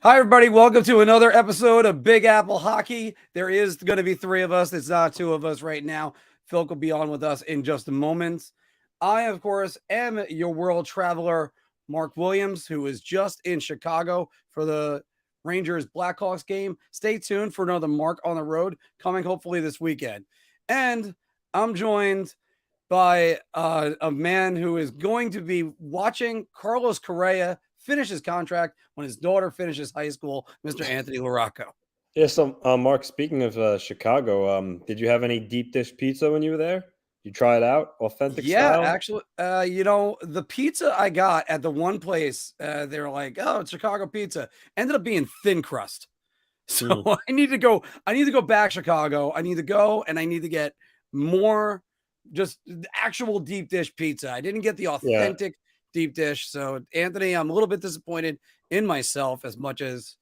Hi, everybody. Welcome to another episode of Big Apple Hockey. There is going to be three of us. It's not two of us right now. Phil will be on with us in just a moment. I, of course, am your world traveler, Mark Williams, who is just in Chicago for the Rangers Blackhawks game. Stay tuned for another Mark on the road coming hopefully this weekend. And I'm joined by a man who is going to be watching Carlos Correa finish his contract when his daughter finishes high school, Mr. Anthony LaRocco. Yeah, so Mark, speaking of Chicago, did you have any deep dish pizza when you were there? You try it out, authentic Yeah, style? actually, the pizza I got at the one place, they were like, "Oh, it's Chicago pizza." Ended up being thin crust. So Mm, I need to go. I need to go back Chicago. I need to go and I need to get more just actual deep dish pizza. I didn't get the yeah, authentic deep dish. So Anthony, I'm a little bit disappointed in myself as much as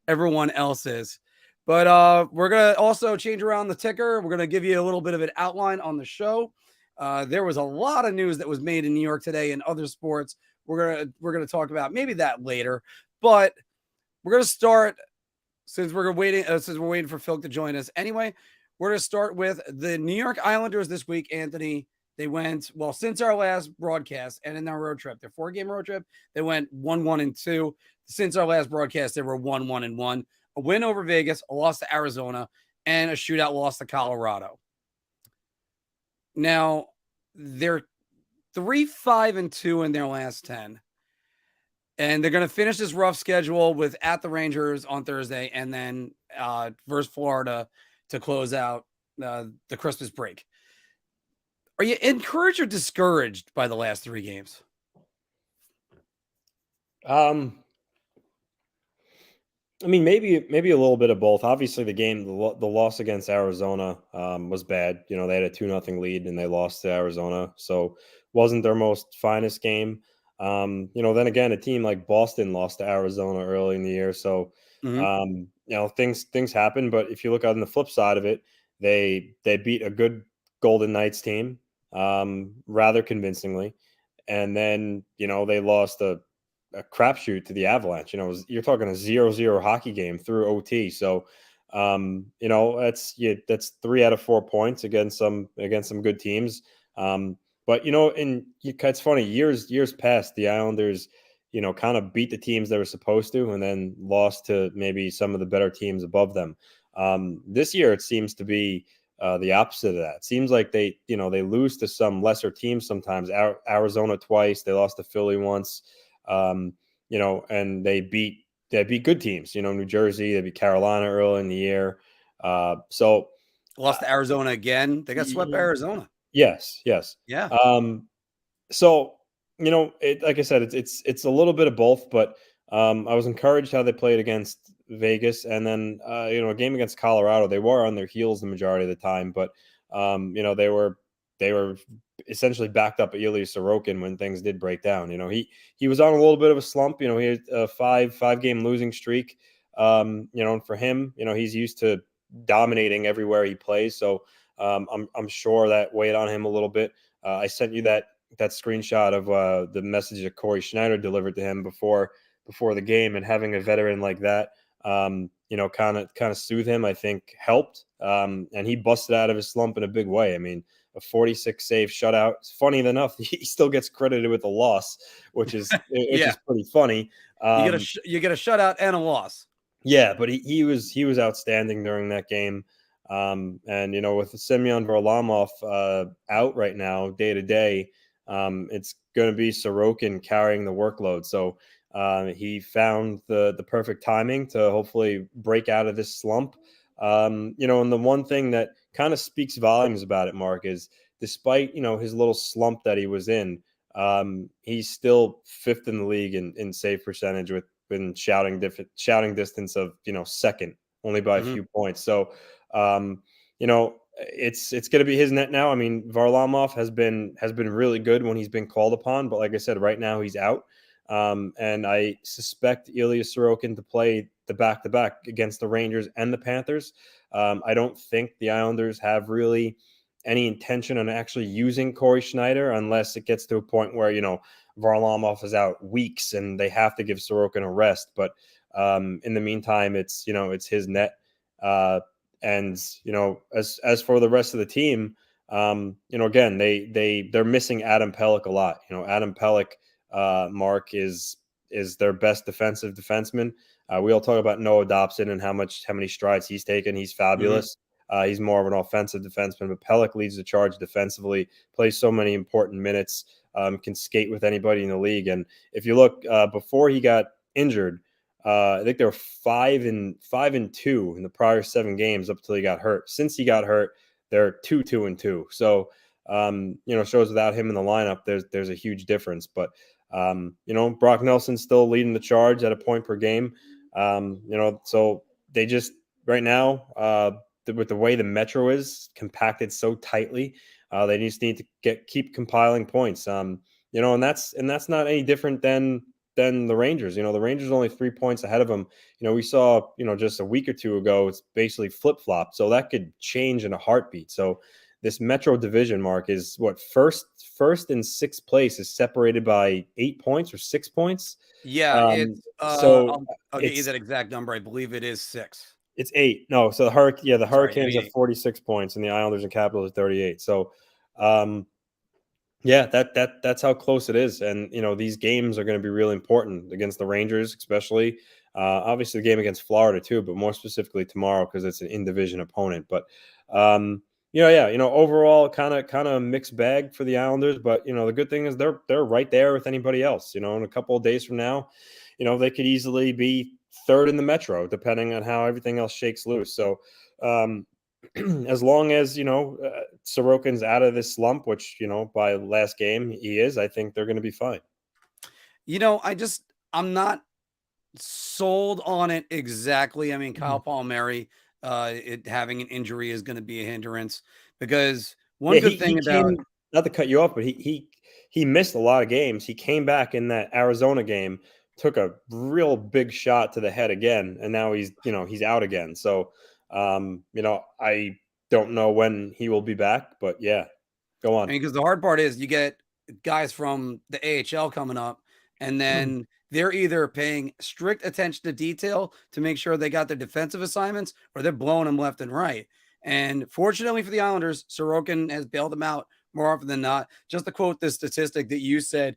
everyone else is. But we're gonna also change around the ticker. We're gonna give you a little bit of an outline on the show. There was a lot of news that was made in New York today and other sports. We're gonna talk about maybe that later, but we're gonna start since we're waiting for Phil to join us. Anyway, we're gonna start with the New York Islanders this week. Anthony, they went well since our last broadcast and in their road trip, their 4-game road trip. They went 1-1-2. Since our last broadcast, they were 1-1-1. A win over Vegas, a loss to Arizona, and a shootout loss to Colorado. Now they're 3-5-2 in their last 10. And they're going to finish this rough schedule with at the Rangers on Thursday and then versus Florida to close out the Christmas break. Are you encouraged or discouraged by the last 3 games? um, I mean, maybe a little bit of both. Obviously, the loss against Arizona was bad. You know, they had a 2-0 lead and they lost to Arizona, so wasn't their most finest game. Then again, a team like Boston lost to Arizona early in the year, so Mm-hmm. things happen. But if you look on the flip side of it, they beat a good Golden Knights team rather convincingly, and then they lost a crapshoot to the Avalanche. You're talking a 0-0 hockey game through OT. So, that's 3 out of 4 points against some good teams. But it's funny. Years past, the Islanders, kind of beat the teams they were supposed to, and then lost to maybe some of the better teams above them. This year, it seems to be the opposite of that. It seems like they lose to some lesser teams sometimes. Arizona twice, they lost to Philly once. And they beat good teams. New Jersey, they beat Carolina early in the year. So Lost uh, to Arizona again. They got swept by Arizona. yes, yes. Yeah. So like I said, it's a little bit of both, but I was encouraged how they played against Vegas, and then a game against Colorado. They were on their heels the majority of the time, but they were essentially backed up at Ilya Sorokin when things did break down. He was on a little bit of a slump. He had a five game losing streak. And for him, he's used to dominating everywhere he plays, so I'm sure that weighed on him a little bit. I sent you that screenshot of the message that Corey Schneider delivered to him before the game, and having a veteran like that, kind of soothe him, I think helped. And he busted out of his slump in a big way. I mean, a 46 save shutout. Funny enough, he still gets credited with the loss, which is Yeah. pretty funny. You get a shutout and a loss. Yeah, but he was outstanding during that game. And with Semyon Varlamov out right now, day to day, it's going to be Sorokin carrying the workload. So he found the perfect timing to hopefully break out of this slump. And the one thing that kind of speaks volumes about it, Mark, is despite his little slump that he was in, he's still fifth in the league in save percentage with been shouting distance of second, only by a Mm-hmm. few points. So it's going to be his net now. I mean, Varlamov has been really good when he's been called upon, but like I said, right now he's out. And I suspect Ilya Sorokin to play the back-to-back against the Rangers and the Panthers. I don't think the Islanders have really any intention on actually using Corey Schneider unless it gets to a point where, Varlamov is out weeks and they have to give Sorokin a rest. But in the meantime, it's his net. And as for the rest of the team, again, they're missing Adam Pelech a lot. Adam Pelech, Marc, is their best defensive defenseman. We all talk about Noah Dobson and how many strides he's taken. He's fabulous. He's more of an offensive defenseman, but Pelech leads the charge defensively, plays so many important minutes, can skate with anybody in the league. And if you look before he got injured, I think they were 5-2 in the prior 7 games up until he got hurt. Since he got hurt, they're 2-2. So, shows without him in the lineup, there's a huge difference. But Brock Nelson's still leading the charge at a point per game. So they just right now, with the way the Metro is compacted so tightly, they just need to keep compiling points. And that's not any different than the Rangers. The Rangers are only 3 points ahead of them. We saw, just a week or two ago, it's basically flip-flopped. So that could change in a heartbeat. So this Metro division, Marc, is what first and sixth place is separated by 8 points or 6 points. Yeah, I'll get you that exact number. I believe it is 6. It's 8. No, so the Hurricanes have 46 points, and the Islanders and Capitals are 38. So, that's how close it is. And these games are going to be really important against the Rangers, especially. Obviously, the game against Florida too, but more specifically tomorrow because it's an in-division opponent. But overall, kind of mixed bag for the Islanders. But the good thing is they're right there with anybody else. In a couple of days from now, they could easily be third in the Metro, depending on how everything else shakes loose. So, as long as Sorokin's out of this slump, which by last game he is, I think they're going to be fine. I'm not sold on it exactly. I mean, Kyle Palmieri, having an injury is going to be a hindrance because good thing about not to cut you off, but he missed a lot of games. He came back in that Arizona game, took a real big shot to the head again, and now he's out again. So, I don't know when he will be back, but yeah, go on. Because the hard part is you get guys from the AHL coming up, and then they're either paying strict attention to detail to make sure they got their defensive assignments, or they're blowing them left and right. And fortunately for the Islanders, Sorokin has bailed them out more often than not. Just to quote this statistic that you said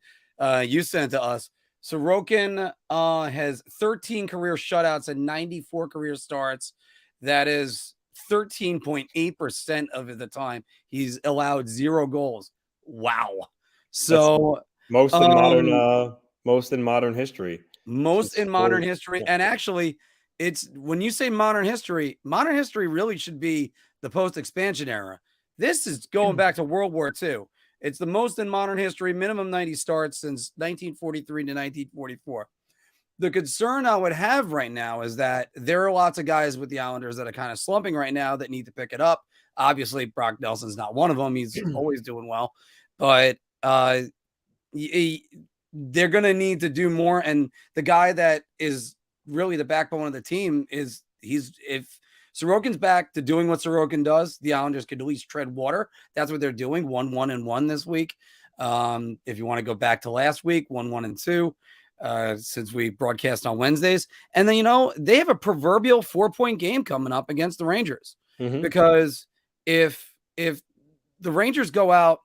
you sent to us, Sorokin has 13 career shutouts and 94 career starts. That is 13.8% of the time he's allowed 0 goals. Wow. So most in modern history. Most in modern history. And actually, it's when you say modern history really should be the post-expansion era. This is going back to World War II. It's the most in modern history, minimum 90 starts since 1943 to 1944. The concern I would have right now is that there are lots of guys with the Islanders that are kind of slumping right now that need to pick it up. Obviously, Brock Nelson's not one of them. He's always doing well. But they're going to need to do more. And the guy that is really the backbone of the team is if Sorokin's back to doing what Sorokin does, the Islanders could at least tread water. That's what they're doing. 1-1-1 this week. If you want to go back to last week, 1-1-2. Since we broadcast on Wednesdays. And then, they have a proverbial 4-point game coming up against the Rangers, because if the Rangers go out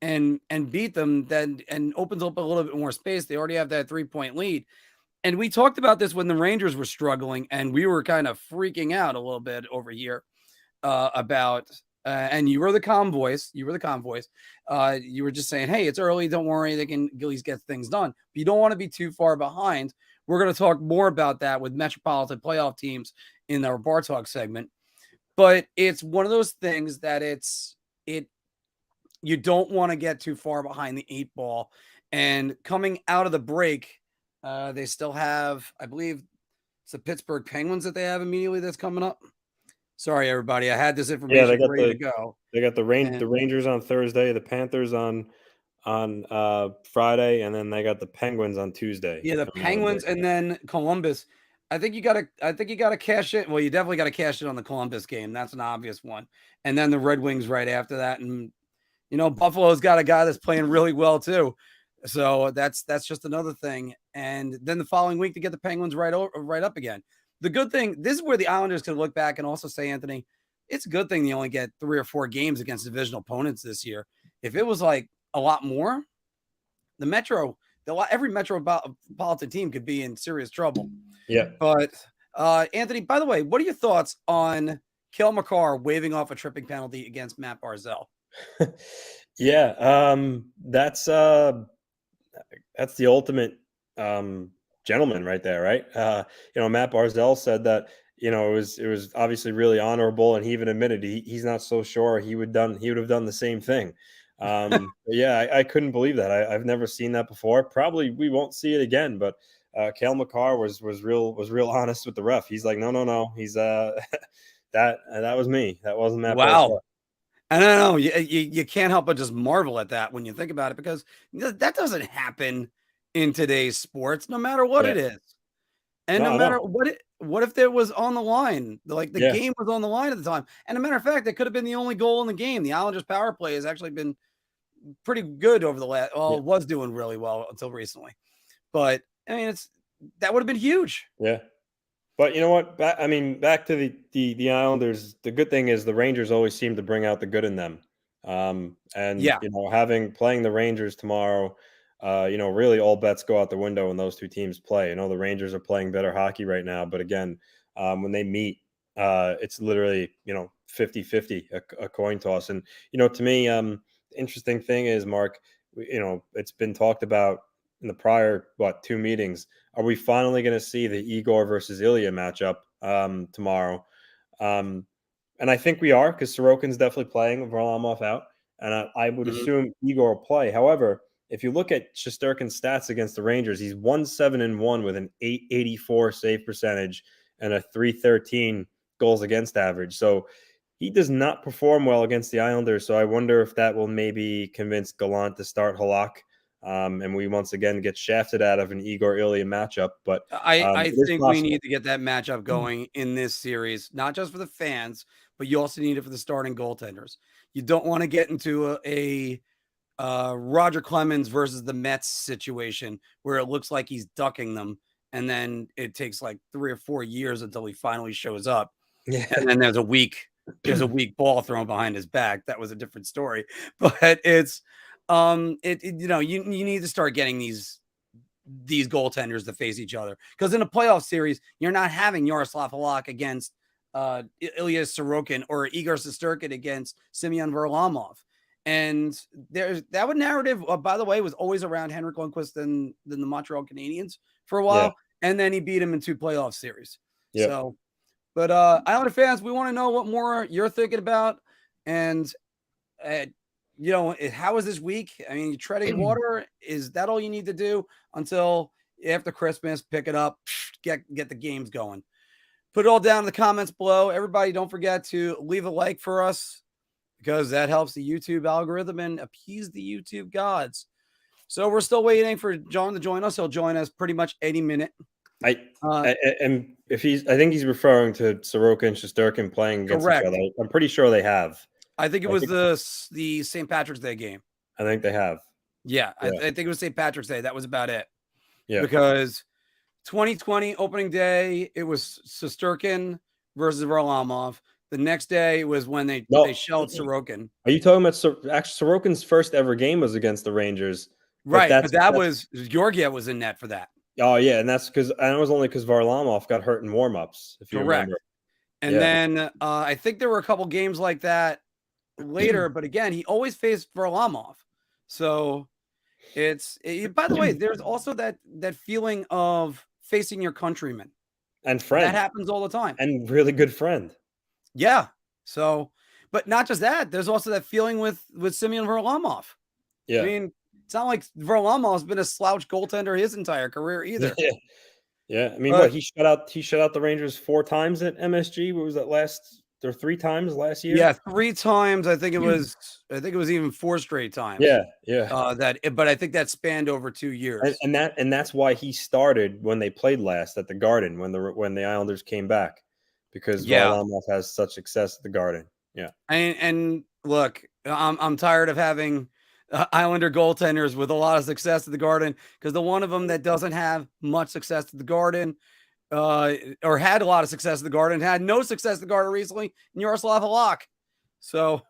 and beat them, then and opens up a little bit more space, they already have that 3-point lead. And we talked about this when the Rangers were struggling, and we were kind of freaking out a little bit over here about and you were the calm voice. You were just saying, hey, it's early. Don't worry. They can at least get things done. But you don't want to be too far behind. We're going to talk more about that with Metropolitan playoff teams in our Bar Talk segment. But it's one of those things that you don't want to get too far behind the 8 ball. And coming out of the break, they still have, I believe it's the Pittsburgh Penguins that they have immediately that's coming up. Sorry, everybody. I had this information ready to go. They got the Rangers on Thursday, the Panthers on Friday, and then they got the Penguins on Tuesday. Yeah, the Penguins and then Columbus. I think you gotta cash it. Well, you definitely gotta cash it on the Columbus game. That's an obvious one. And then the Red Wings right after that. And Buffalo's got a guy that's playing really well too. So that's just another thing. And then the following week to get the Penguins right up again. The good thing, this is where the Islanders could look back and also say, Anthony, it's a good thing you only get 3 or 4 games against divisional opponents this year. If it was like a lot more, every metropolitan team could be in serious trouble. Yeah. But Anthony, by the way, what are your thoughts on Cale Makar waving off a tripping penalty against Matt Barzal? Yeah, that's the ultimate gentleman right there, right? Matt Barzal said that it was obviously really honorable, and he even admitted he's not so sure he would have done the same thing. Yeah, I couldn't believe that. I've never seen that before. Probably we won't see it again, but Cale Makar was real honest with the ref. He's like, no. He's that was me. That wasn't Matt. Wow. Barzal. I don't know. You can't help but just marvel at that when you think about it, because that doesn't happen in today's sports, no matter what it is. And no matter what if it was on the line, like the game was on the line at the time. And a matter of fact, it could have been the only goal in the game. The Islanders power play has actually been pretty good over the last, was doing really well until recently. But I mean, that would have been huge. Yeah. But you know what? Back to the Islanders. The good thing is the Rangers always seem to bring out the good in them. Playing the Rangers tomorrow, really all bets go out the window when those two teams play. The Rangers are playing better hockey right now, but again, when they meet, it's literally 50-50, a coin toss. And to me, the interesting thing is, Mark, it's been talked about in the prior 2 meetings. Are we finally going to see the Igor versus Ilya matchup tomorrow? And I think we are, because Sorokin's definitely playing, Varlamov out, and I would assume Igor will play. However, if you look at Shesterkin's stats against the Rangers, he's 1-7-1 with an .884 save percentage and a .313 goals against average. So he does not perform well against the Islanders. So I wonder if that will maybe convince Gallant to start Halak. And we once again get shafted out of an Igor Ilya matchup. But I think we need to get that matchup going in this series, not just for the fans, but you also need it for the starting goaltenders. You don't want to get into a Roger Clemens versus the Mets situation where it looks like he's ducking them, and then it takes like 3 or 4 years until he finally shows up. Yeah. And then there's a weak ball thrown behind his back. That was a different story. But it's you need to start getting these goaltenders to face each other, because in a playoff series, you're not having Yaroslav Halak against Ilya Sorokin or Igor Shesterkin against Semyon Varlamov. And that narrative, by the way, was always around Henrik Lundqvist and the Montreal Canadiens for a while. Yeah. And then he beat him in 2 playoff series. Yeah. So, but Islander fans, we want to know what more you're thinking about. And, how is this week? I mean, treading water, is that all you need to do until after Christmas? Pick it up, get the games going. Put it all down in the comments below. Everybody, don't forget to leave a like for us, because that helps the YouTube algorithm and appease the YouTube gods. So we're still waiting for John to join us. He'll join us pretty much any minute. And if I think he's referring to Sorokin and Shesterkin playing against each other. I'm pretty sure they have. I think it was the St. Patrick's Day game. I think they have. Yeah. I think it was St. Patrick's Day. That was about it. Yeah. Because 2020 opening day, it was Shesterkin versus Varlamov. The next day was when they shelled Sorokin. Are you talking about Sorokin's first ever game was against the Rangers? Right, but that was Georgiev was in net for that. Oh yeah, and it was only because Varlamov got hurt in warmups. If you remember. And then I think there were a couple games like that later, but again, he always faced Varlamov. So by the way, there's also that feeling of facing your countrymen and friend. That happens all the time. And really good friend. Yeah. So, but not just that, there's also that feeling with Semyon Varlamov. Yeah. I mean, it's not like Varlamov's been a slouch goaltender his entire career either. Yeah. I mean, he shut out the Rangers 4 times at MSG. What was that last there 3 times last year. Yeah, 3 times. I think it was even 4 straight times. Yeah, yeah. But I think that spanned over 2 years. And that's why he started when they played last at the Garden when the Islanders came back, because Yeah. Varlamov has such success at the Garden. Yeah. And look, I'm tired of having Islander goaltenders with a lot of success at the Garden, because the one of them that doesn't have much success at the Garden, or had a lot of success at the Garden, had no success at the Garden recently, Yaroslav Halak. So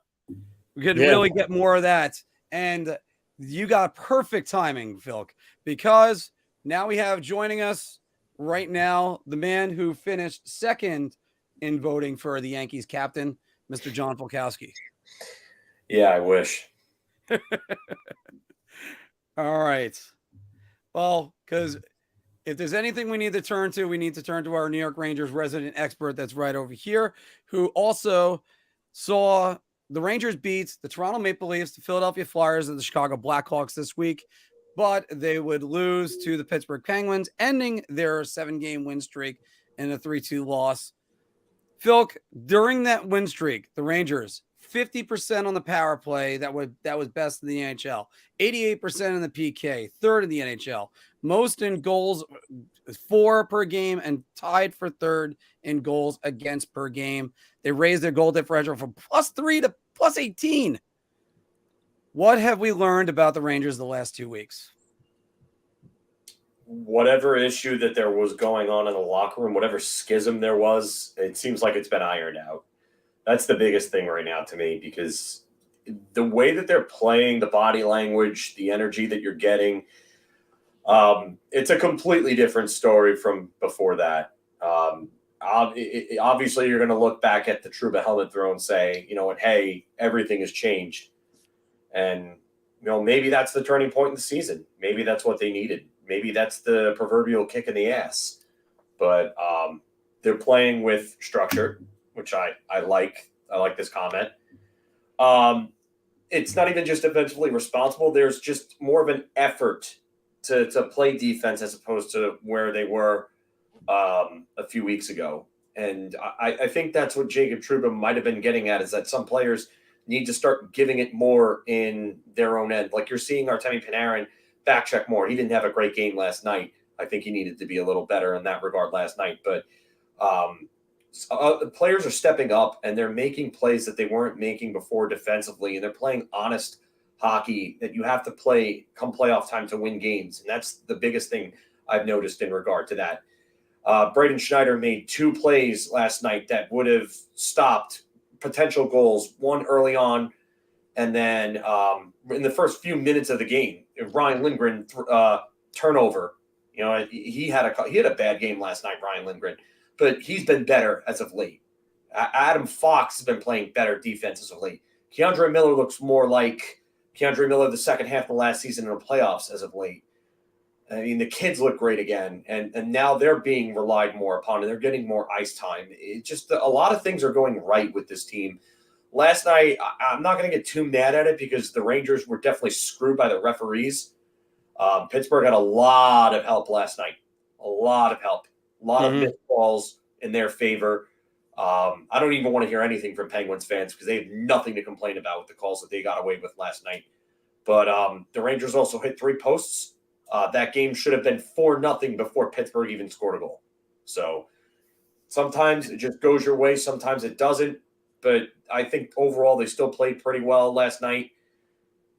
we could really get more of that. And you got perfect timing, Phil, because now we have joining us right now the man who finished second in voting for the Yankees captain, Mr. John Polkowski. Yeah, I wish. All right. Well, because if there's anything we need to turn to, we need to turn to our New York Rangers resident expert that's right over here, who also saw the Rangers beat the Toronto Maple Leafs, the Philadelphia Flyers, and the Chicago Blackhawks this week, but they would lose to the Pittsburgh Penguins, ending their 7-game win streak in a 3-2 loss. Phil, during that win streak, the Rangers 50% on the power play, that was best in the NHL, 88% in the PK, third in the NHL, most in goals, 4 per game, and tied for third in goals against per game. They raised their goal differential from +3 to +18. What have we learned about the Rangers the last 2 weeks? Whatever issue that there was going on in the locker room, whatever schism there was, it seems like it's been ironed out. That's the biggest thing right now to me, because the way that they're playing, the body language, the energy that you're getting, it's a completely different story from before that. Obviously, you're going to look back at the Trouba helmet throw and say, you know what, hey, everything has changed. And, you know, maybe that's the turning point in the season. Maybe that's what they needed. Maybe that's the proverbial kick in the ass. But they're playing with structure, which I like. I like this comment. It's not even just defensively responsible. There's just more of an effort to play defense as opposed to where they were a few weeks ago. And I think that's what Jacob Trouba might have been getting at, is that some players need to start giving it more in their own end. Like you're seeing Artemi Panarin back check more. He didn't have a great game last night. I think he needed to be a little better in that regard last night. But players are stepping up and they're making plays that they weren't making before defensively. And they're playing honest hockey that you have to play come playoff time to win games. And that's the biggest thing I've noticed in regard to that. Braden Schneider made 2 plays last night that would have stopped potential goals, one early on, and then in the first few minutes of the game, Ryan Lindgren turnover. You know, he had a bad game last night, Ryan Lindgren, but he's been better as of late. Adam Fox has been playing better defense as of late. Keandre Miller looks more like Keandre Miller the second half of the last season in the playoffs as of late. I mean, the kids look great again, and now they're being relied more upon, and they're getting more ice time. It just a lot of things are going right with this team. Last night, I'm not going to get too mad at it because the Rangers were definitely screwed by the referees. Pittsburgh had a lot of help last night, a lot of help, a lot of missed balls in their favor. I don't even want to hear anything from Penguins fans because they have nothing to complain about with the calls that they got away with last night. But the Rangers also hit 3 posts. That game should have been 4-0 before Pittsburgh even scored a goal. So sometimes it just goes your way. Sometimes it doesn't. But I think overall they still played pretty well last night.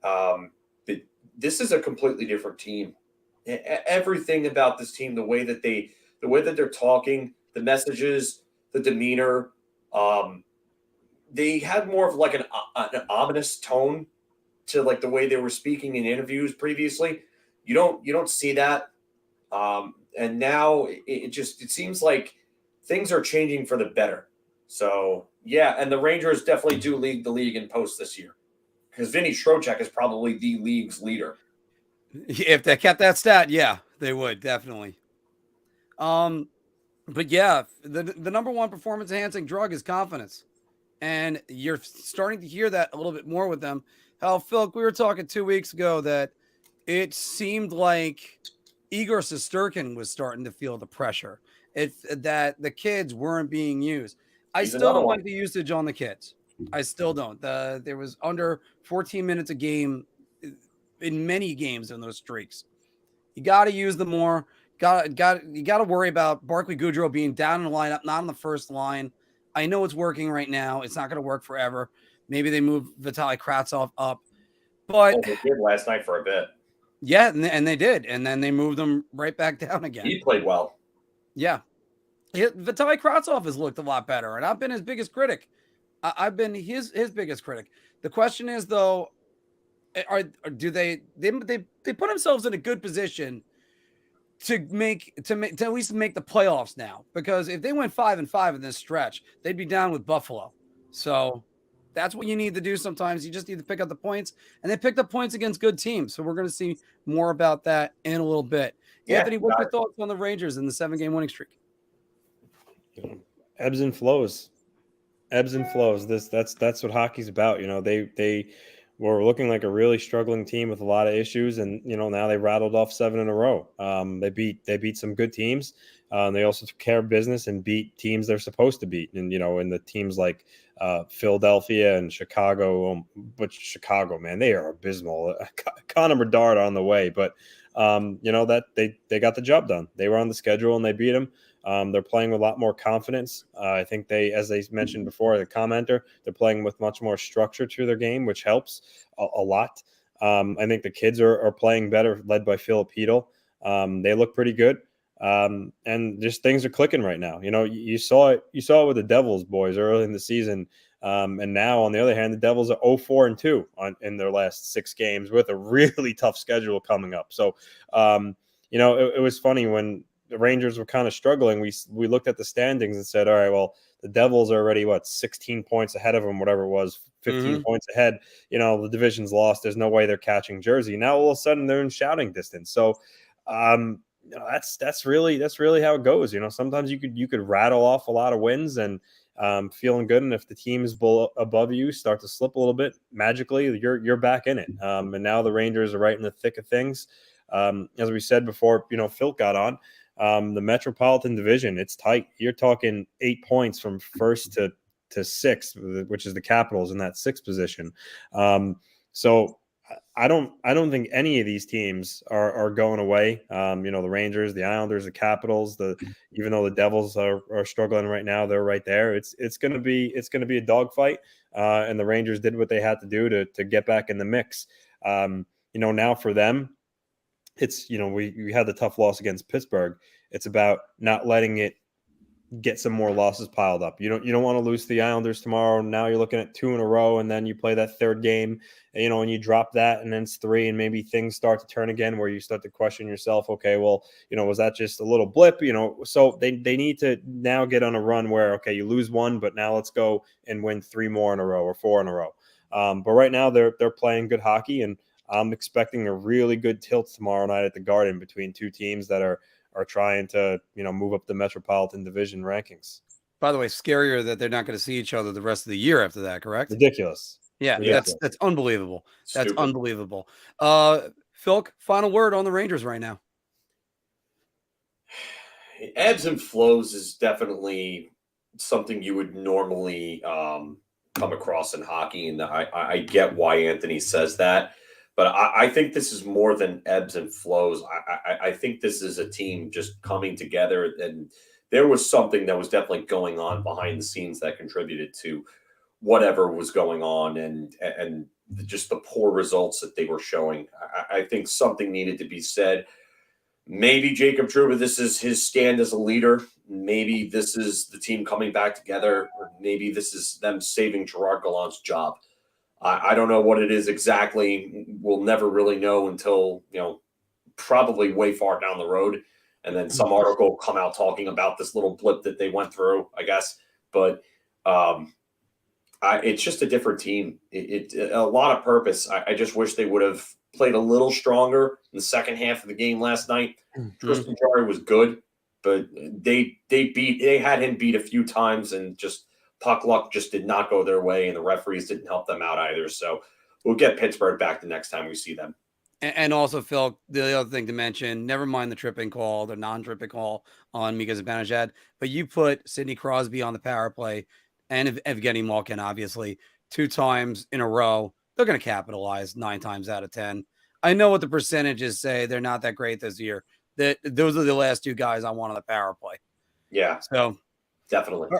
But this is a completely different team. Everything about this team, the way that they're talking, the messages, the demeanor, they had more of like an ominous tone to like the way they were speaking in interviews previously. You don't see that. And now it seems like things are changing for the better. So yeah, and the Rangers definitely do lead the league in posts this year because Vinny Trocheck is probably the league's leader. If they kept that stat, yeah, they would definitely. But yeah, the number one performance enhancing drug is confidence, and you're starting to hear that a little bit more with them. How Phil, we were talking 2 weeks ago that it seemed like Igor Shesterkin was starting to feel the pressure. It's that the kids weren't being used. I He's still another don't one. like the usage on the kids. I still don't. There was under 14 minutes a game in many games in those streaks. You got to use them more. You got to worry about Barclay Goodrow being down in the lineup, not on the first line. I know it's working right now. It's not going to work forever. Maybe they move Vitaly Kravtsov up, but Well, they did last night for a bit. yeah, and they did, and then they moved them right back down again. He played well. Yeah, Vitaly Kravtsov has looked a lot better, and I've been his biggest critic. I've been his biggest critic. The question is though, do they put themselves in a good position to at least make the playoffs now? Because if they went 5-5 in this stretch, they'd be down with Buffalo. So that's what you need to do sometimes. You just need to pick up the points, and they picked up points against good teams. So we're going to see more about that in a little bit. Yeah, Anthony, what's your thoughts on the Rangers in the 7-game winning streak? Ebbs and flows. Ebbs and flows. That's what hockey's about. They were looking like a really struggling team with a lot of issues, and now they rattled off 7 in a row. They beat some good teams. They also took care of business and beat teams they're supposed to beat. And in the teams like Philadelphia and Chicago, but Chicago, man, they are abysmal. Connor Bedard on the way, but that they got the job done. They were on the schedule and they beat them. They're playing with a lot more confidence. I think as they mentioned before, the commenter, they're playing with much more structure to their game, which helps a lot. I think the kids are playing better, led by Philip Hedl. They look pretty good. And just things are clicking right now. You saw it with the Devils boys early in the season. And now on the other hand, the Devils are 0-4-2 in their last 6 games with a really tough schedule coming up. So, it was funny when the Rangers were kind of struggling. We looked at the standings and said, all right, well, the Devils are already 16 points ahead of them, whatever it was, 15 points ahead. The division's lost. There's no way they're catching Jersey. Now all of a sudden they're in shouting distance. So that's really how it goes. Sometimes you could rattle off a lot of wins and feeling good, and if the team is above you start to slip a little bit, magically you're back in it. And now the Rangers are right in the thick of things. As we said before, Phil got on. The Metropolitan Division, it's tight. You're talking 8 points from first to 6th, which is the Capitals in that 6th position. So I don't think any of these teams are going away. The Rangers, the Islanders, the Capitals, even though the Devils are struggling right now, they're right there. It's gonna be a dogfight. And the Rangers did what they had to do to get back in the mix. Now for them, it's we had the tough loss against Pittsburgh. It's about not letting it get some more losses piled up. You don't want to lose to the Islanders tomorrow. Now you're looking at 2 in a row, and then you play that 3rd game, and you drop that, and then it's 3, and maybe things start to turn again where you start to question yourself. Okay, well, was that just a little blip? So they need to now get on a run where, okay, you lose 1, but now let's go and win 3 more in a row or 4 in a row. But right now they're playing good hockey, and I'm expecting a really good tilt tomorrow night at the Garden between 2 teams that are trying to, move up the Metropolitan Division rankings. By the way, scarier that they're not going to see each other the rest of the year after that, correct? Ridiculous. Yeah, Ridiculous. That's unbelievable. That's Stupid. unbelievable. Phil, final word on the Rangers right now. Ebbs and flows is definitely something you would normally come across in hockey, and I get why Anthony says that. But I think this is more than ebbs and flows. I think this is a team just coming together, and there was something that was definitely going on behind the scenes that contributed to whatever was going on, and just the poor results that they were showing. I think something needed to be said. Maybe Jacob Trouba, this is his stand as a leader. Maybe this is the team coming back together, or maybe this is them saving Gerard Gallant's job. I don't know what it is exactly. We'll never really know until, probably way far down the road. And then some article will come out talking about this little blip that they went through, I guess. But it's just a different team. It a lot of purpose. I just wish they would have played a little stronger in the second half of the game last night. Tristan Jarry was good, but they had him beat a few times, and just puck luck just did not go their way, and the referees didn't help them out either. So we'll get Pittsburgh back the next time we see them. And also, Phil, the other thing to mention, never mind the tripping call, the non-tripping call on Mika Zibanejad, but you put Sidney Crosby on the power play and Evgeny Malkin, obviously, 2 times in a row. They're going to capitalize 9 times out of 10. I know what the percentages say. They're not that great this year. Those are the last 2 guys I want on the power play. Yeah. So definitely.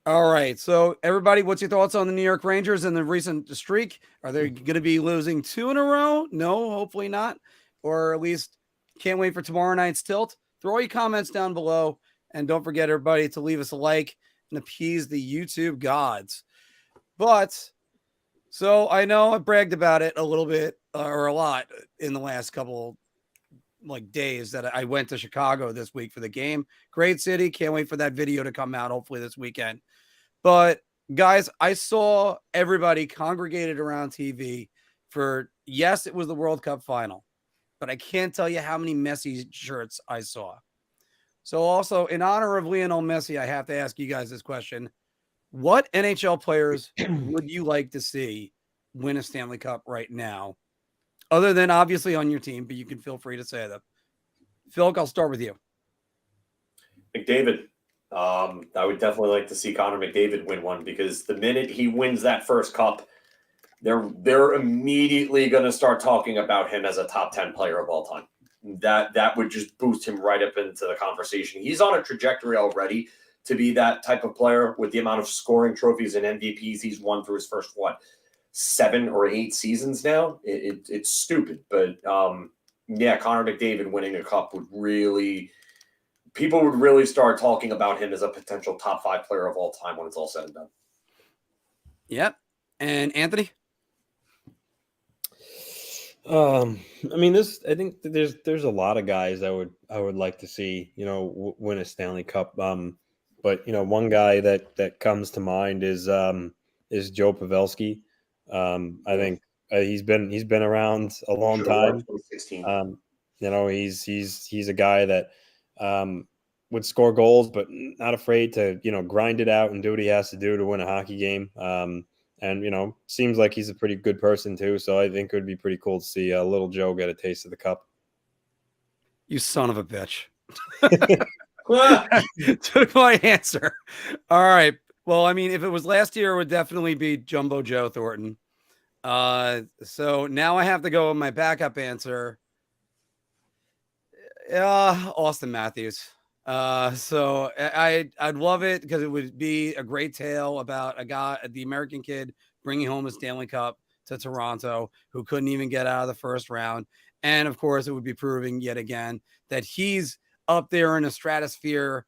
All right. So, everybody, what's your thoughts on the New York Rangers and the recent streak? Are they going to be losing 2 in a row? No, hopefully not. Or at least can't wait for tomorrow night's tilt. Throw your comments down below. And don't forget, everybody, to leave us a like and appease the YouTube gods. But, so I know I bragged about it a little bit or a lot in the last couple days that I went to Chicago this week for the game. Great city. Can't wait for that video to come out hopefully this weekend. But guys, I saw everybody congregated around TV for, yes, it was the World Cup final, but I can't tell you how many Messi shirts I saw. So also in honor of Lionel Messi, I have to ask you guys this question. What NHL players would you like to see win a Stanley Cup right now? Other than obviously on your team, but you can feel free to say them. Phil, I'll start with you. McDavid. I would definitely like to see Connor McDavid win one, because the minute he wins that first cup, they're immediately going to start talking about him as a top 10 player of all time. That would just boost him right up into the conversation. He's on a trajectory already to be that type of player with the amount of scoring trophies and MVPs he's won through his first 7 or 8 seasons now. It's stupid, but yeah, Connor McDavid winning a cup would really. People would really start talking about him as a potential top 5 player of all time when it's all said and done. Yep. And Anthony? I mean, I think there's a lot of guys I would like to see, win a Stanley Cup. But one guy that comes to mind is Joe Pavelski. I think he's been around a long time. He's a guy that would score goals, but not afraid to, grind it out and do what he has to do to win a hockey game. And, seems like he's a pretty good person too. So I think it would be pretty cool to see little Joe get a taste of the cup. You son of a bitch. Took my answer. All right. Well, I mean, if it was last year, it would definitely be Jumbo Joe Thornton. So now I have to go with my backup answer. Austin Matthews. So I'd love it because it would be a great tale about a guy, the American kid, bringing home a Stanley Cup to Toronto, who couldn't even get out of the first round. And of course, it would be proving yet again that he's up there in a stratosphere.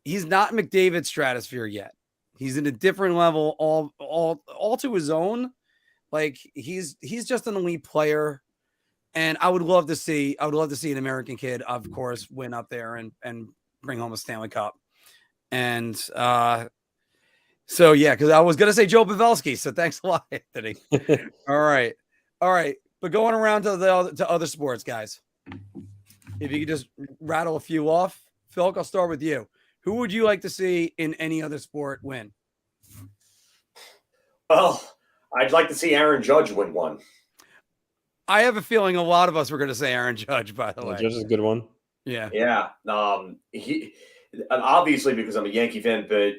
He's not McDavid's stratosphere yet. He's in a different level, all to his own. Like he's just an elite player. And I would love to see an American kid, of course, win up there and bring home a Stanley Cup. And so yeah, because I was gonna say Joe Pavelski. So thanks a lot, Anthony. All right. But going around to other sports, guys. If you could just rattle a few off, Phil, I'll start with you. Who would you like to see in any other sport win? Well, I'd like to see Aaron Judge win one. I have a feeling a lot of us were going to say Aaron Judge, by the way. Judge is a good one. Yeah. He obviously, because I'm a Yankee fan, but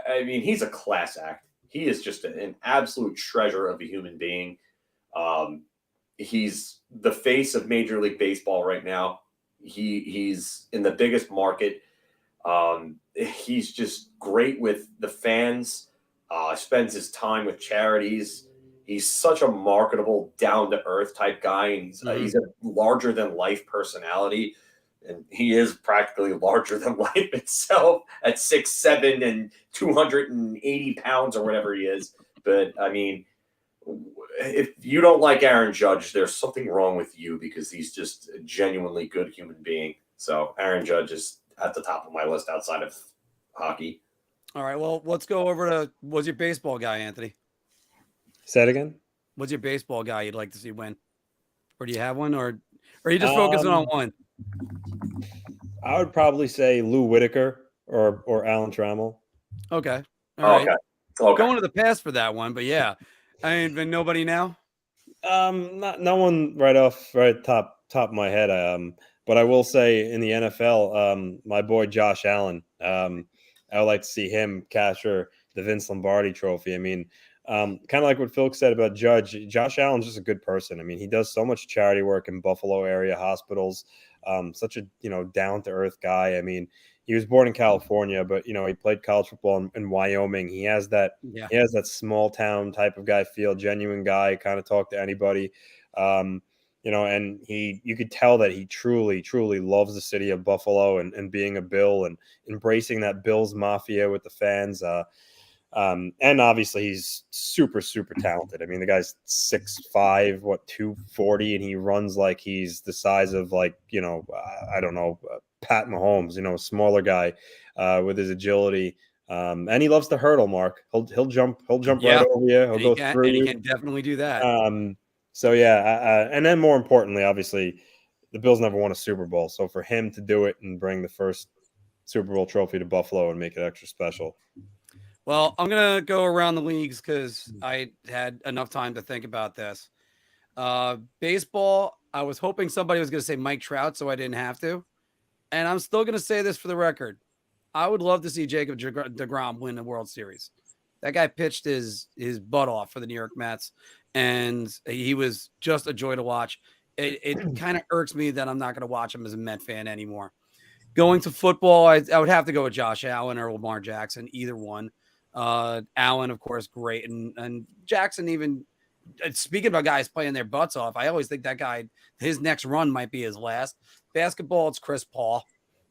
I mean, he's a class act. He is just an absolute treasure of a human being. He's the face of Major League Baseball right now. He's in the biggest market. He's just great with the fans. Spends his time with charities. He's such a marketable, down-to-earth type guy, and he's a larger-than-life personality, and he is practically larger than life itself at 6'7" and 280 pounds or whatever he is. But, I mean, if you don't like Aaron Judge, there's something wrong with you, because he's just a genuinely good human being. So Aaron Judge is at the top of my list outside of hockey. All right, well, let's go over to what's your baseball guy, Anthony? Say it again. What's your baseball guy you'd like to see win? Or do you have one, or are you just focusing on one? I would probably say Lou Whitaker or Alan Trammell. Okay. All right. Okay. Going to the past for that one, but yeah. I mean, but nobody now? No one right top of my head. But I will say in the NFL, my boy Josh Allen. I would like to see him capture the Vince Lombardi Trophy. I mean, kind of like what Phil said about Judge. Josh Allen's just a good person. I mean, he does so much charity work in Buffalo area hospitals. Such a down to earth guy. I mean, he was born in California, but he played college football in Wyoming. He has that small town type of guy feel, genuine guy, kind of talk to anybody. And you could tell that he truly, truly loves the city of Buffalo and being a Bill and embracing that Bills mafia with the fans. And obviously he's super, super talented. I mean, the guy's 6'5", 240, and he runs like he's the size of I don't know, Pat Mahomes, a smaller guy with his agility. And he loves to hurdle, Mark. He'll jump right over you. He'll go through you. He can definitely do that. So and then more importantly, obviously, the Bills never won a Super Bowl. So for him to do it and bring the first Super Bowl trophy to Buffalo and make it extra special. Well, I'm going to go around the leagues because I had enough time to think about this. Baseball, I was hoping somebody was going to say Mike Trout, so I didn't have to. And I'm still going to say this for the record. I would love to see Jacob deGrom win the World Series. That guy pitched his butt off for the New York Mets, and he was just a joy to watch. It kind of irks me that I'm not going to watch him as a Met fan anymore. Going to football, I would have to go with Josh Allen or Lamar Jackson, either one. Allen, of course, great. And Jackson, even speaking about guys playing their butts off, I always think that guy, his next run might be his last. Basketball, it's Chris Paul,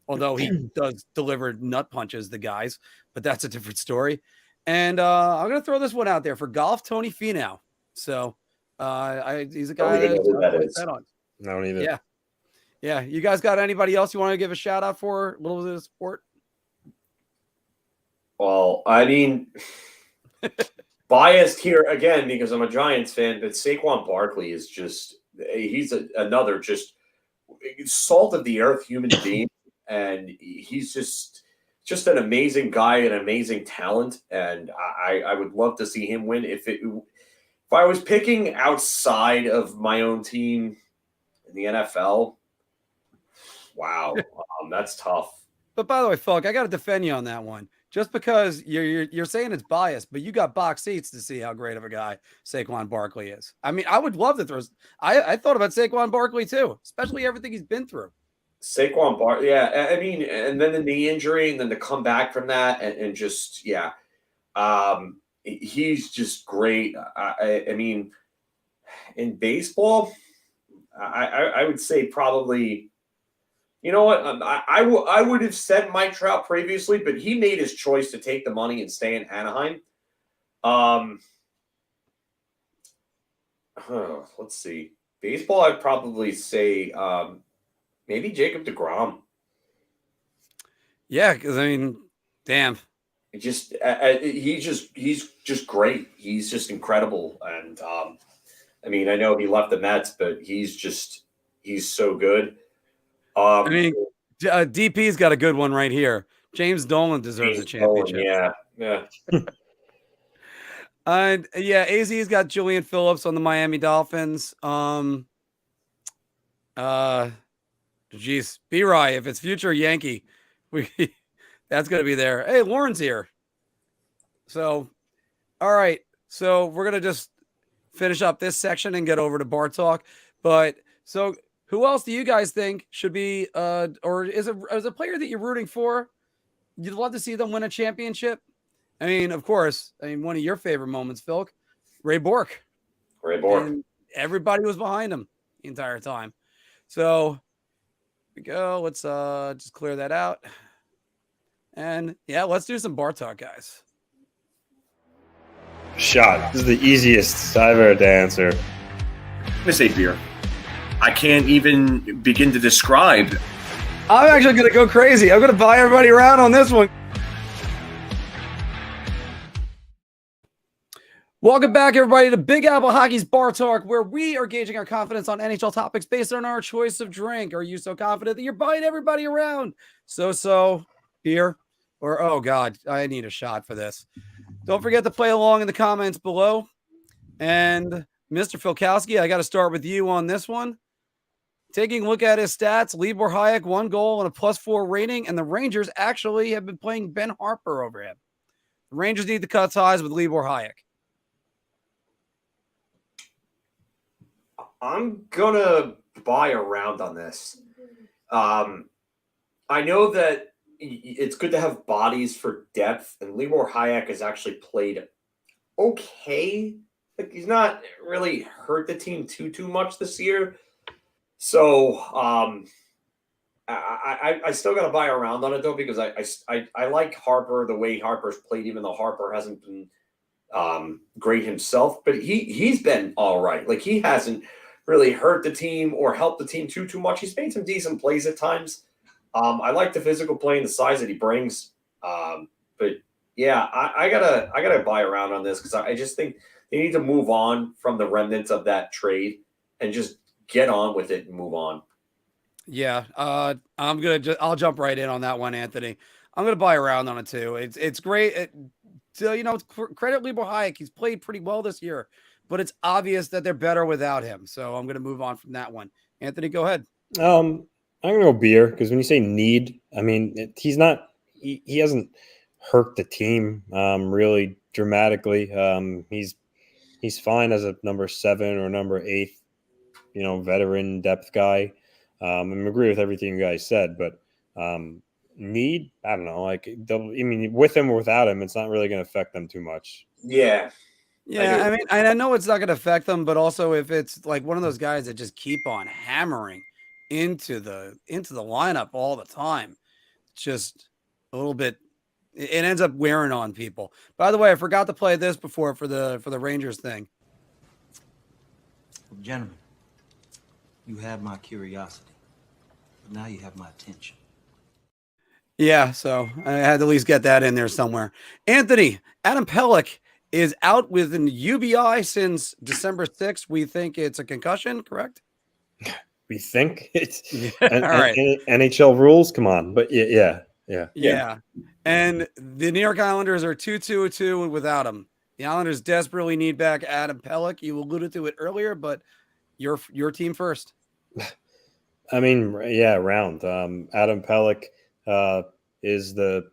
although he does deliver nut punches, the guys, but that's a different story. And I'm going to throw this one out there for golf, Tony Finau. So he's a guy that I don't even. Yeah. You guys got anybody else you want to give a shout out for? A little bit of support? Well, I mean, biased here again because I'm a Giants fan, but Saquon Barkley is he's another just salt of the earth human being. And he's just an amazing guy, an amazing talent. And I would love to see him win. If I was picking outside of my own team in the NFL, wow, that's tough. But by the way, Falk, I got to defend you on that one. Just because you're saying it's biased, but you got box seats to see how great of a guy Saquon Barkley is. I mean, I would love to throw. I thought about Saquon Barkley too, especially everything he's been through. Saquon Barkley, yeah. I mean, and then the knee injury, and then to come back from that, and just he's just great. I mean, in baseball, I would say probably. You know what? I would have said Mike Trout previously, but he made his choice to take the money and stay in Anaheim. Let's see. Baseball, I'd probably say maybe Jacob deGrom. Yeah, because I mean, damn. He's just great. He's just incredible, and I mean, I know he left the Mets, but he's so good. I mean, DP's got a good one right here. James Dolan deserves a championship. Yeah. AZ's got Julian Phillips on the Miami Dolphins. B-Rye, if it's future Yankee, that's going to be there. Hey, Lauren's here. So, all right. So we're going to just finish up this section and get over to Bar Talk. But so who else do you guys think should be, or is a player that you're rooting for? You'd love to see them win a championship. I mean, of course, one of your favorite moments, Phil, Ray Bourque. And everybody was behind him the entire time. So here we go. Let's just clear that out. And yeah, let's do some Bar Talk, guys. Shot. This is the easiest I've ever to answer. I'm going to say beer. I can't even begin to describe. I'm actually going to go crazy. I'm going to buy everybody around on this one. Welcome back, everybody, to Big Apple Hockey's Bar Talk, where we are gauging our confidence on NHL topics based on our choice of drink. Are you so confident that you're buying everybody around? So, beer, or, oh, God, I need a shot for this. Don't forget to play along in the comments below. And Mr. Filkowski, I got to start with you on this one. Taking a look at his stats, Libor Hayek, 1 goal and a +4 rating, and the Rangers actually have been playing Ben Harper over him. The Rangers need to cut ties with Libor Hayek. I'm gonna buy around on this. I know that it's good to have bodies for depth, and Libor Hayek has actually played okay. Like, he's not really hurt the team too much this year. So I still got to buy around on it though, because I like Harper, the way Harper's played, even though Harper hasn't been great himself, but he's been all right. Like, he hasn't really hurt the team or helped the team too much. He's made some decent plays at times. I like the physical play and the size that he brings. But yeah, I gotta buy around on this, because I just think they need to move on from the remnants of that trade and just get on with it and move on. Yeah, I'll jump right in on that one, Anthony. I'm gonna buy around on it too. It's great. Credit Libor Hayek. He's played pretty well this year, but it's obvious that they're better without him. So I'm gonna move on from that one. Anthony, go ahead. I'm gonna go Beer, because when you say need, I mean, he's not. He hasn't hurt the team really dramatically. He's fine as a number 7 or number 8, veteran depth guy. I agree with everything you guys said, but need, I don't know. Like, with him or without him, it's not really going to affect them too much. Yeah. Yeah, I mean, I know it's not going to affect them, but also if it's like one of those guys that just keep on hammering into the lineup all the time, just a little bit, it ends up wearing on people. By the way, I forgot to play this before for the Rangers thing. Gentlemen, you have my curiosity, but now you have my attention. Yeah, so I had to at least get that in there somewhere. Anthony, Adam Pelech is out with an UBI since December 6th. We think it's a concussion, correct? We think it's all right. NHL rules. Come on, but yeah. And the New York Islanders are 2-2-2 without him. The Islanders desperately need back Adam Pelech. You alluded to it earlier, but your team first. I mean, yeah, round. Adam Pelech is the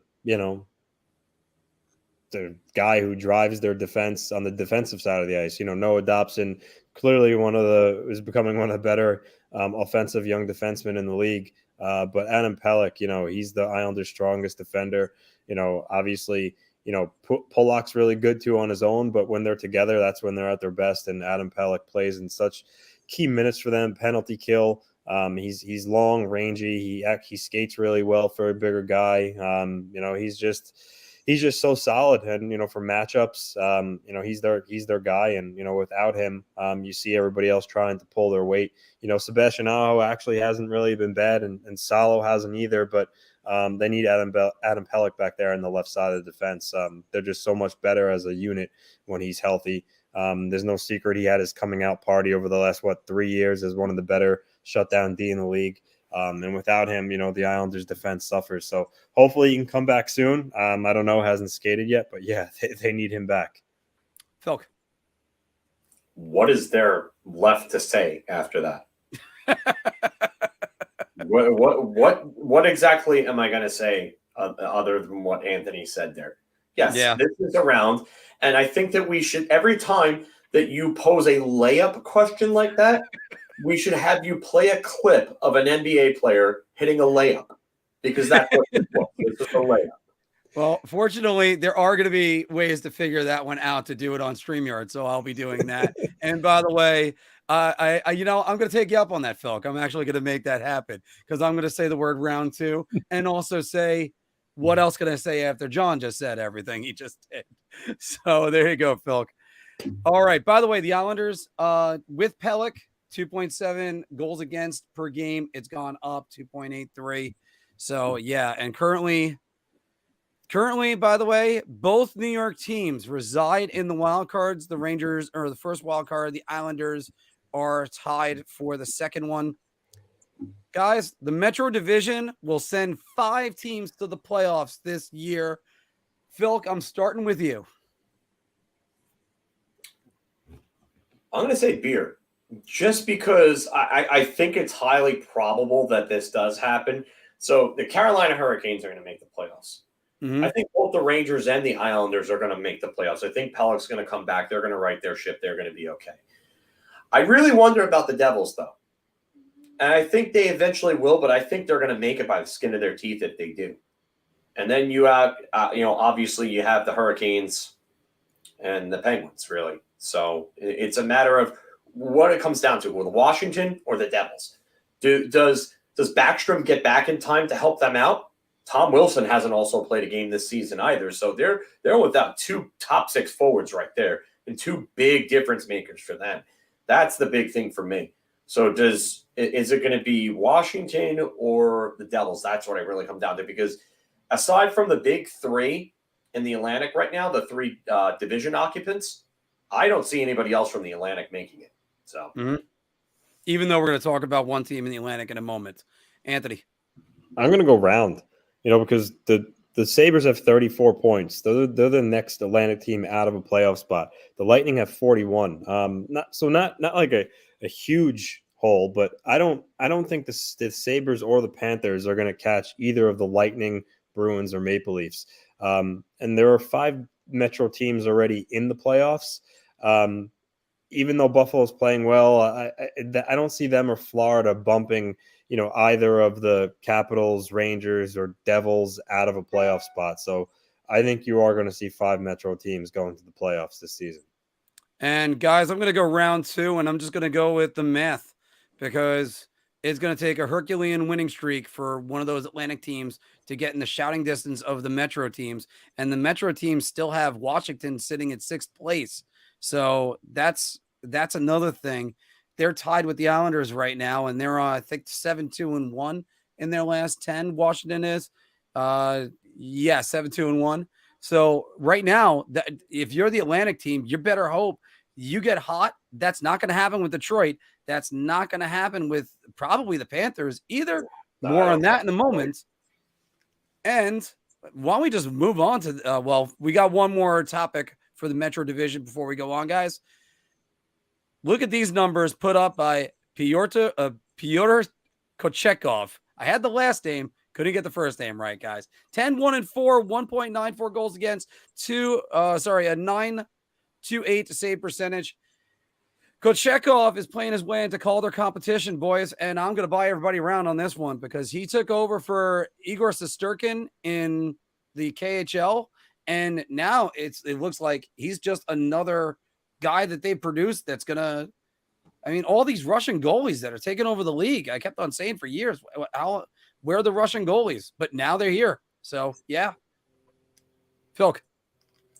guy who drives their defense on the defensive side of the ice. Noah Dobson, clearly is becoming one of the better offensive young defensemen in the league. But Adam Pelech, he's the Islanders' strongest defender. Obviously, Pollock's really good too on his own, but when they're together, that's when they're at their best. And Adam Pelech plays in such key minutes for them. Penalty kill. He's long, rangy. He skates really well for a bigger guy. He's just so solid, and for matchups, he's their guy, and without him, you see everybody else trying to pull their weight. Sebastian Aho actually hasn't really been bad, and Salo hasn't either, but they need Adam Pelech back there on the left side of the defense. They're just so much better as a unit when he's healthy. There's no secret he had his coming out party over the last 3 years as one of the better shutdown D in the league. And without him, the Islanders defense suffers. So hopefully he can come back soon. I don't know, hasn't skated yet, but yeah, they need him back. Phil, what is there left to say after that? What exactly am I going to say other than what Anthony said there? Yes, This is around, and I think that we should, every time that you pose a layup question like that, we should have you play a clip of an NBA player hitting a layup, because that's what this was. It's just a layup. Well, fortunately, there are going to be ways to figure that one out to do it on StreamYard, so I'll be doing that. And by the way, I'm going to take you up on that, Phil. I'm actually going to make that happen, because I'm going to say the word round 2 and also say, what else can I say after John just said everything he just did? So there you go, Phil. All right. By the way, the Islanders with Pelech, 2.7 goals against per game. It's gone up 2.83. So yeah. And currently, by the way, both New York teams reside in the wild cards. The Rangers are the first wild card. The Islanders are tied for the second one. Guys, the Metro Division will send 5 teams to the playoffs this year. Phil, I'm starting with you. I'm going to say beer, just because I think it's highly probable that this does happen. So the Carolina Hurricanes are going to make the playoffs. I think both the Rangers and the Islanders are going to make the playoffs. I think Pellick's going to come back. They're going to right their ship. They're going to be okay. I really wonder about the Devils, though. And I think they eventually will, but I think they're going to make it by the skin of their teeth if they do. And then you have, obviously you have the Hurricanes and the Penguins, really. So it's a matter of what it comes down to, with Washington or the Devils. Does Backstrom get back in time to help them out? Tom Wilson hasn't also played a game this season either. So they're without two top six forwards right there and two big difference makers for them. That's the big thing for me. So is it going to be Washington or the Devils? That's what I really come down to, because aside from the big three in the Atlantic right now, the three division occupants, I don't see anybody else from the Atlantic making it. So even though we're going to talk about one team in the Atlantic in a moment, Anthony. I'm going to go round, because the Sabres have 34 points. They're the next Atlantic team out of a playoff spot. The Lightning have 41. Not like a huge hole, but I don't think the Sabres or the Panthers are going to catch either of the Lightning, Bruins, or Maple Leafs. And there are 5 Metro teams already in the playoffs. Even though Buffalo's playing well, I don't see them or Florida bumping, either of the Capitals, Rangers, or Devils out of a playoff spot. So I think you are going to see 5 Metro teams going to the playoffs this season. And guys, I'm going to go round 2, and I'm just going to go with the math, because it's going to take a Herculean winning streak for one of those Atlantic teams to get in the shouting distance of the Metro teams. And the Metro teams still have Washington sitting at 6th place. So that's another thing. They're tied with the Islanders right now, and they're I think 7-2-1 in their last 10. Washington is 7-2-1. So right now, if you're the Atlantic team, you better hope you get hot. That's not going to happen with Detroit. That's not going to happen with probably the Panthers either. More on that in a moment. And why don't we just move on to we got one more topic for the Metro Division before we go on, guys. Look at these numbers put up by Pyotr Kochekov. I had the last name, couldn't get the first name right, guys. 10-1-4, 1.94 goals against, a 9.28 save percentage. Kochekov is playing his way into Calder competition, boys, and I'm going to buy everybody around on this one, because he took over for Igor Shesterkin in the KHL, and now it looks like he's just another guy that they produced that's going to – all these Russian goalies that are taking over the league, I kept on saying for years, where are the Russian goalies? But now they're here. So, yeah. Phil.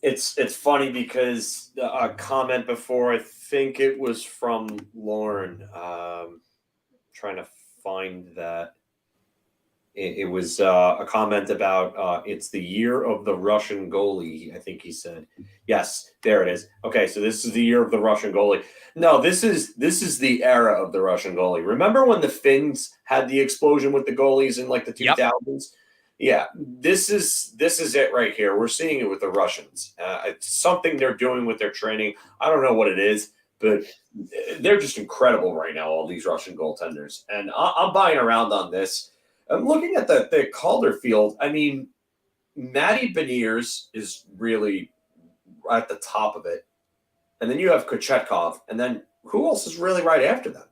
It's funny because a comment before, I think it was from Lauren, trying to find that. It was a comment about it's the year of the Russian goalie, I think he said. Yes, there it is. Okay, so this is the year of the Russian goalie. No, this is the era of the Russian goalie. Remember when the Finns had the explosion with the goalies in like the 2000s? Yep. Yeah, this is it right here. We're seeing it with the Russians. It's something they're doing with their training. I don't know what it is, but they're just incredible right now, all these Russian goaltenders. And I'm buying around on this. I'm looking at the Calder field. Matty Beniers is really at the top of it. And then you have Kochetkov. And then who else is really right after them?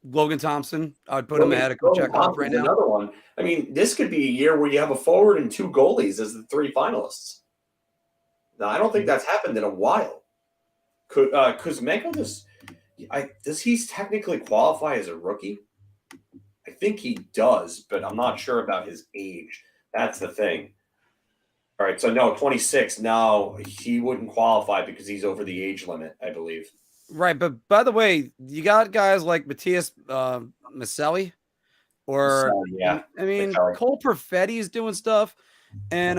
Logan Thompson. I would put him ahead of Kochetkov right now. Another one. This could be a year where you have a forward and 2 goalies as the 3 finalists. Now, I don't think that's happened in a while. Kuzmenko, does he technically qualify as a rookie? I think he does, but I'm not sure about his age. That's the thing. All right, so no, 26. No, he wouldn't qualify because he's over the age limit, I believe. Right, but by the way, you got guys like Matthias Maselli, or Cole Perfetti's doing stuff, and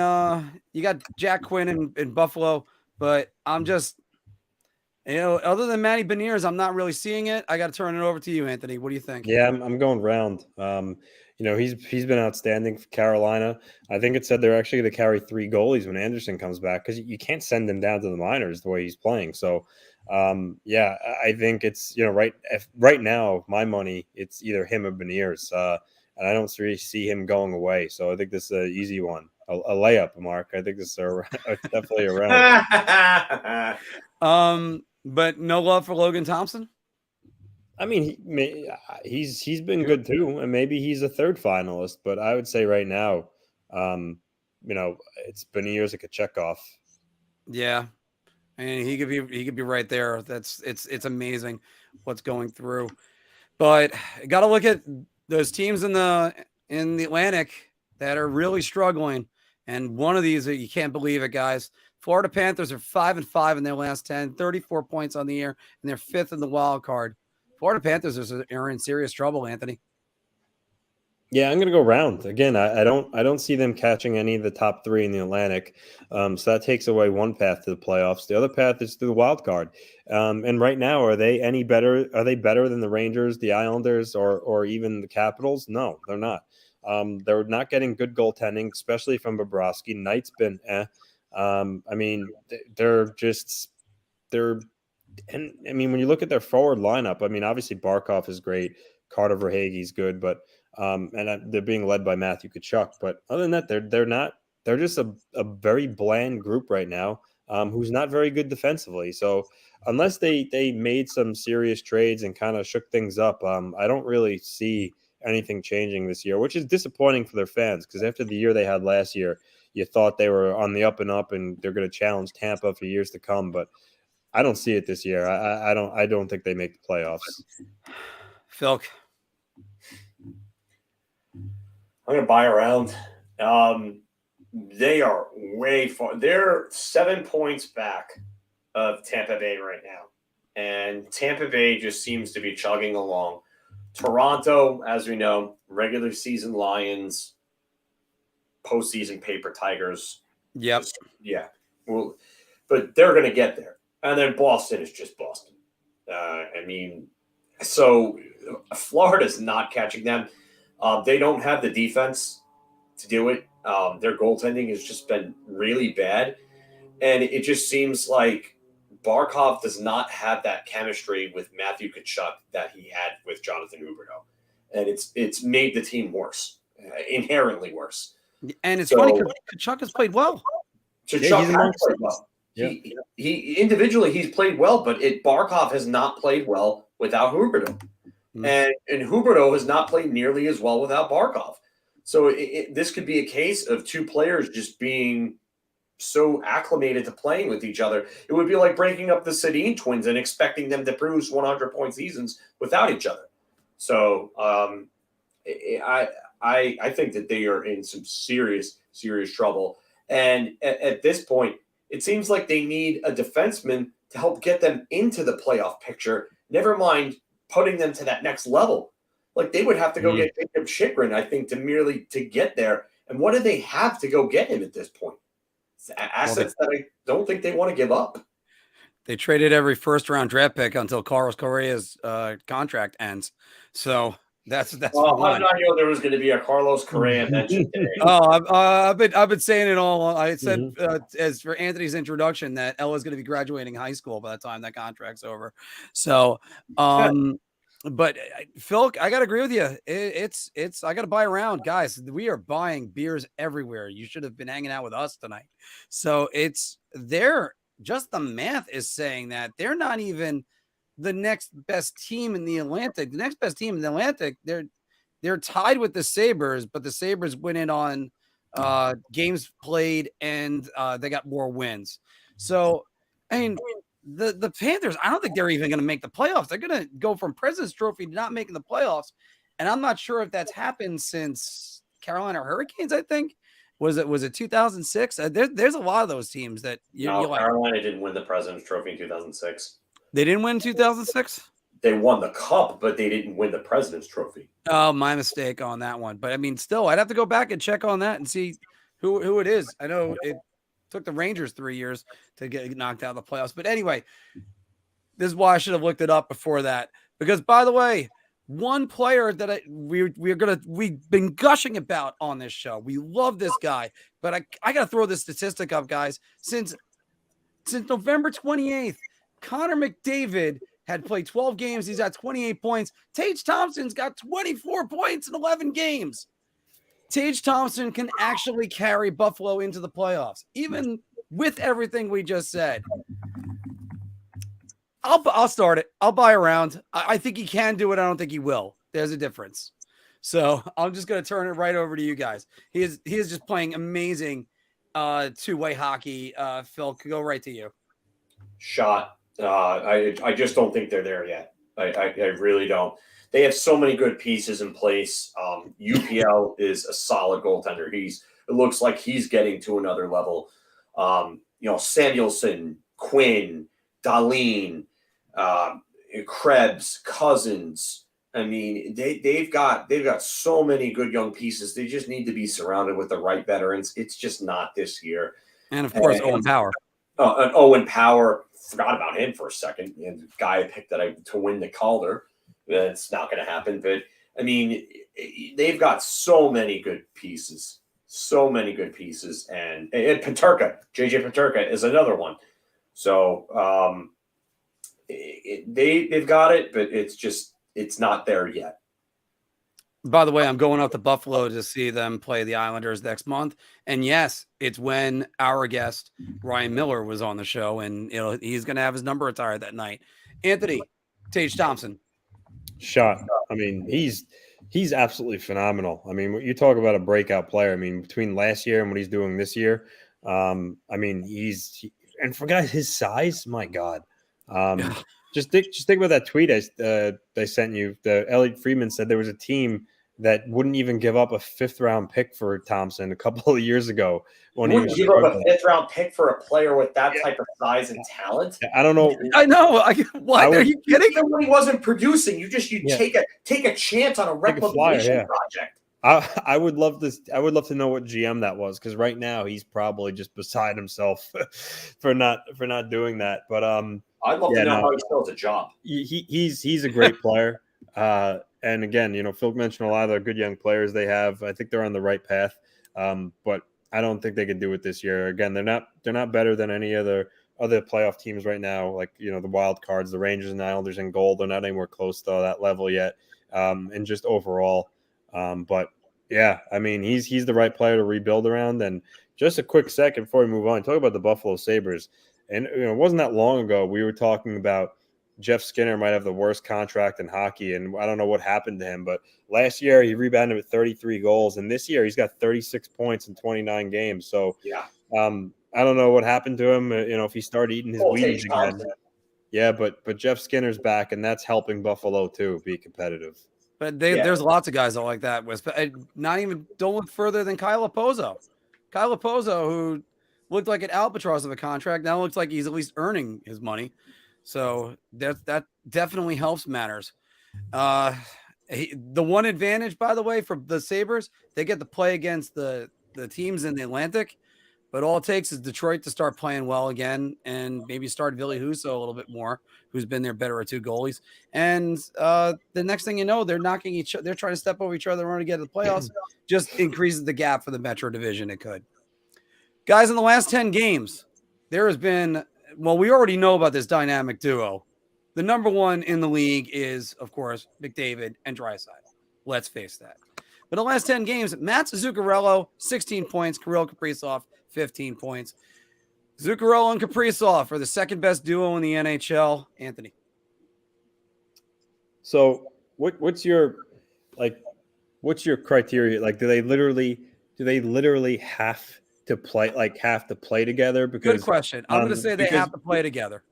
you got Jack Quinn in Buffalo. But I'm just, other than Matty Beniers, I'm not really seeing it. I got to turn it over to you, Anthony. What do you think? Yeah, I'm going round. he's been outstanding for Carolina. I think it said they're actually going to carry 3 goalies when Anderson comes back because you can't send him down to the minors the way he's playing. So, yeah, I think it's right now my money it's either him or Beniers, and I don't really see him going away. So I think this is an easy one, a layup, Mark. I think this is definitely around. But no love for Logan Thompson. I mean, he's been good too, and maybe he's a 3rd finalist. But I would say right now, it's Beniers or Kachekov. Yeah, and he could be right there. It's amazing what's going through. But got to look at those teams in the Atlantic that are really struggling, and one of these you can't believe it, guys. Florida Panthers are 5-5 in their last 10, 34 points on the year, and they're 5th in the wild card. Florida Panthers are in serious trouble, Anthony. Yeah, I'm going to go round again. I don't see them catching any of the top 3 in the Atlantic, so that takes away one path to the playoffs. The other path is through the wild card. And right now, are they any better? Are they better than the Rangers, the Islanders, or even the Capitals? No, they're not. They're not getting good goaltending, especially from Bobrovsky. Knight's been I mean, and I mean, when you look at their forward lineup, I mean, obviously Barkov is great. Carter Verhaeghe's good, but and they're being led by Matthew Tkachuk. But other than that, they're not. They're just a very bland group right now, who's not very good defensively. So unless they made some serious trades and kind of shook things up, I don't really see anything changing this year, which is disappointing for their fans because after the year they had last year, you thought they were on the up and up and they're going to challenge Tampa for years to come, but I don't see it this year. I don't think they make the playoffs. Phil, I'm going to buy around. They are way far. They're 7 points back of Tampa Bay right now. And Tampa Bay just seems to be chugging along. Toronto, as we know, regular season Lions, postseason paper Tigers. Yep. Yeah. Well, but they're going to get there. And then Boston is just Boston. I mean, so Florida's not catching them. They don't have the defense to do it. Their goaltending has just been really bad. And it just seems like Barkov does not have that chemistry with Matthew Tkachuk that he had with Jonathan Huberdeau. And it's made the team worse, inherently worse. And it's funny because Tkachuk has played well. Tkachuk has played well. Yeah. He individually he's played well, but Barkov has not played well without Huberdeau. And Huberdeau has not played nearly as well without Barkov. So this could be a case of 2 players just being so acclimated to playing with each other. It would be like breaking up the Sedin twins and expecting them to produce 100-point seasons without each other. So I think that they are in some serious trouble. And at this point, it seems like they need a defenseman to help get them into the playoff picture. Never mind putting them to that next level. Like they would have to go get Jacob Chychrun, I think, to get there. And what do they have to go get him at this point? It's assets that I don't think they want to give up. They traded every first-round draft pick until Carlos Correa's contract ends. So that's well, I did not know there was going to be a Carlos Correa mention today. I've been saying it all. I said as for Anthony's introduction that Ella's going to be graduating high school by the time that contract's over. So, but Phil, I got to agree with you. It's I got to buy around, guys. We are buying beers everywhere. You should have been hanging out with us tonight. So just the math is saying that they're not even the next best team in the Atlantic. The next best team in the Atlantic, they're tied with the Sabres, but the Sabres win it on games played and they got more wins. So, I mean, the Panthers, I don't think they're even going to make the playoffs. They're going to go from President's Trophy to not making the playoffs. And I'm not sure if that's happened since Carolina Hurricanes, I think. Was it 2006? There's a lot of those teams that Carolina didn't win the President's Trophy in 2006. They didn't win 2006? They won the cup, but they didn't win the President's Trophy. Oh, my mistake on that one. But I mean, still, I'd have to go back and check on that and see who it is. I know it took the Rangers 3 years to get knocked out of the playoffs. But anyway, this is why I should have looked it up before that. Because, by the way, one player that we've been gushing about on this show. We love this guy, but I got to throw this statistic up, guys. Since November 28th, Connor McDavid had played 12 games. He's got 28 points. Tage Thompson's got 24 points in 11 games. Tage Thompson can actually carry Buffalo into the playoffs, even with everything we just said. I'll start it. I'll buy around. I think he can do it. I don't think he will. There's a difference. So I'm just going to turn it right over to you guys. He is just playing amazing two-way hockey. Phil, go right to you. Shot. I just don't think they're there yet. I really don't. They have so many good pieces in place. UPL is a solid goaltender. It looks like he's getting to another level. Samuelson, Quinn, Dahlin, Krebs, Cousins. I mean, they've got so many good young pieces. They just need to be surrounded with the right veterans. It's just not this year. And of course, Owen Power. And Owen Power, forgot about him for a second. And the guy I picked to win the Calder. That's not going to happen. But I mean, they've got so many good pieces. And Peterka, JJ Peterka is another one. So they've got it, but it's not there yet. By the way, I'm going up to Buffalo to see them play the Islanders next month. And yes, it's when our guest Ryan Miller was on the show, and he's going to have his number retired that night. Anthony, Tage Thompson. Shot. I mean, he's absolutely phenomenal. I mean, you talk about a breakout player. I mean, between last year and what he's doing this year, I mean, and for guys his size, my God. Just think about that tweet I sent you. Elliot Friedman said there was a team that wouldn't even give up a 5th-round pick for Thompson a couple of years ago. When he wouldn't give up a 5th-round pick for a player with that type of size and talent. I don't know. I know. What are you kidding? Even when he wasn't producing, you take a chance on a reclamation project. I would love this. I would love to know what GM that was, because right now he's probably just beside himself for not doing that. But I'd love to know how he still has a job. He's a great player. And again, Phil mentioned a lot of the good young players they have. I think they're on the right path. But I don't think they can do it this year. Again, they're not better than any other playoff teams right now. Like, the wild cards, the Rangers and Islanders in gold. They're not anywhere close to that level yet. And just overall. But yeah, I mean, he's the right player to rebuild around. And just a quick second before we move on, talk about the Buffalo Sabres. And it wasn't that long ago we were talking about Jeff Skinner might have the worst contract in hockey, and I don't know what happened to him. But last year he rebounded with 33 goals, and this year he's got 36 points in 29 games. So yeah, I don't know what happened to him. If he started eating his Wheaties again. Yeah, but Jeff Skinner's back, and that's helping Buffalo too be competitive. But there's lots of guys that like that. Don't look further than Kyle Pozo. Kyle Pozo, who looked like an albatross of a contract, now looks like he's at least earning his money. So that definitely helps matters. The one advantage, by the way, for the Sabres, they get to play against the teams in the Atlantic, but all it takes is Detroit to start playing well again and maybe start Ville Husso a little bit more, who's been their better of two goalies. And the next thing you know, they're they're trying to step over each other in order to get to the playoffs. Just increases the gap for the Metro Division. It could. Guys, in the last 10 games, there has been, well, we already know about this dynamic duo. The number one in the league is, of course, McDavid and Draisaitl. Let's face that. But in the last 10 games, Matt Zuccarello, 16 points. Kirill Kaprizov, 15 points. Zuccarello and Kaprizov are the second best duo in the NHL. Anthony. So what's your criteria? Like, do they literally have to play together? Because good question. I'm going to say they have to play together.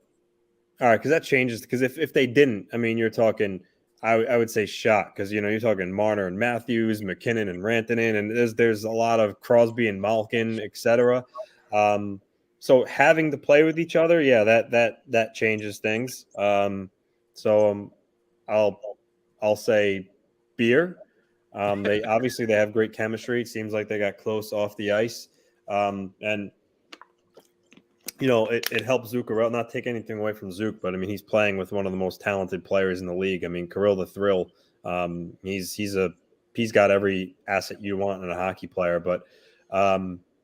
All right, because that changes. Because if they didn't, I mean, you're talking. I would say shot, because you're talking Marner and Matthews, McKinnon and Rantanen, and there's a lot of Crosby and Malkin, etc. So having to play with each other, yeah, that changes things. So I'll say beer. They obviously have great chemistry. It seems like they got close off the ice. And it helps Zuccarello, not take anything away from Zook, but I mean, he's playing with one of the most talented players in the league. I mean, Kirill the Thrill He's got every asset you want in a hockey player. But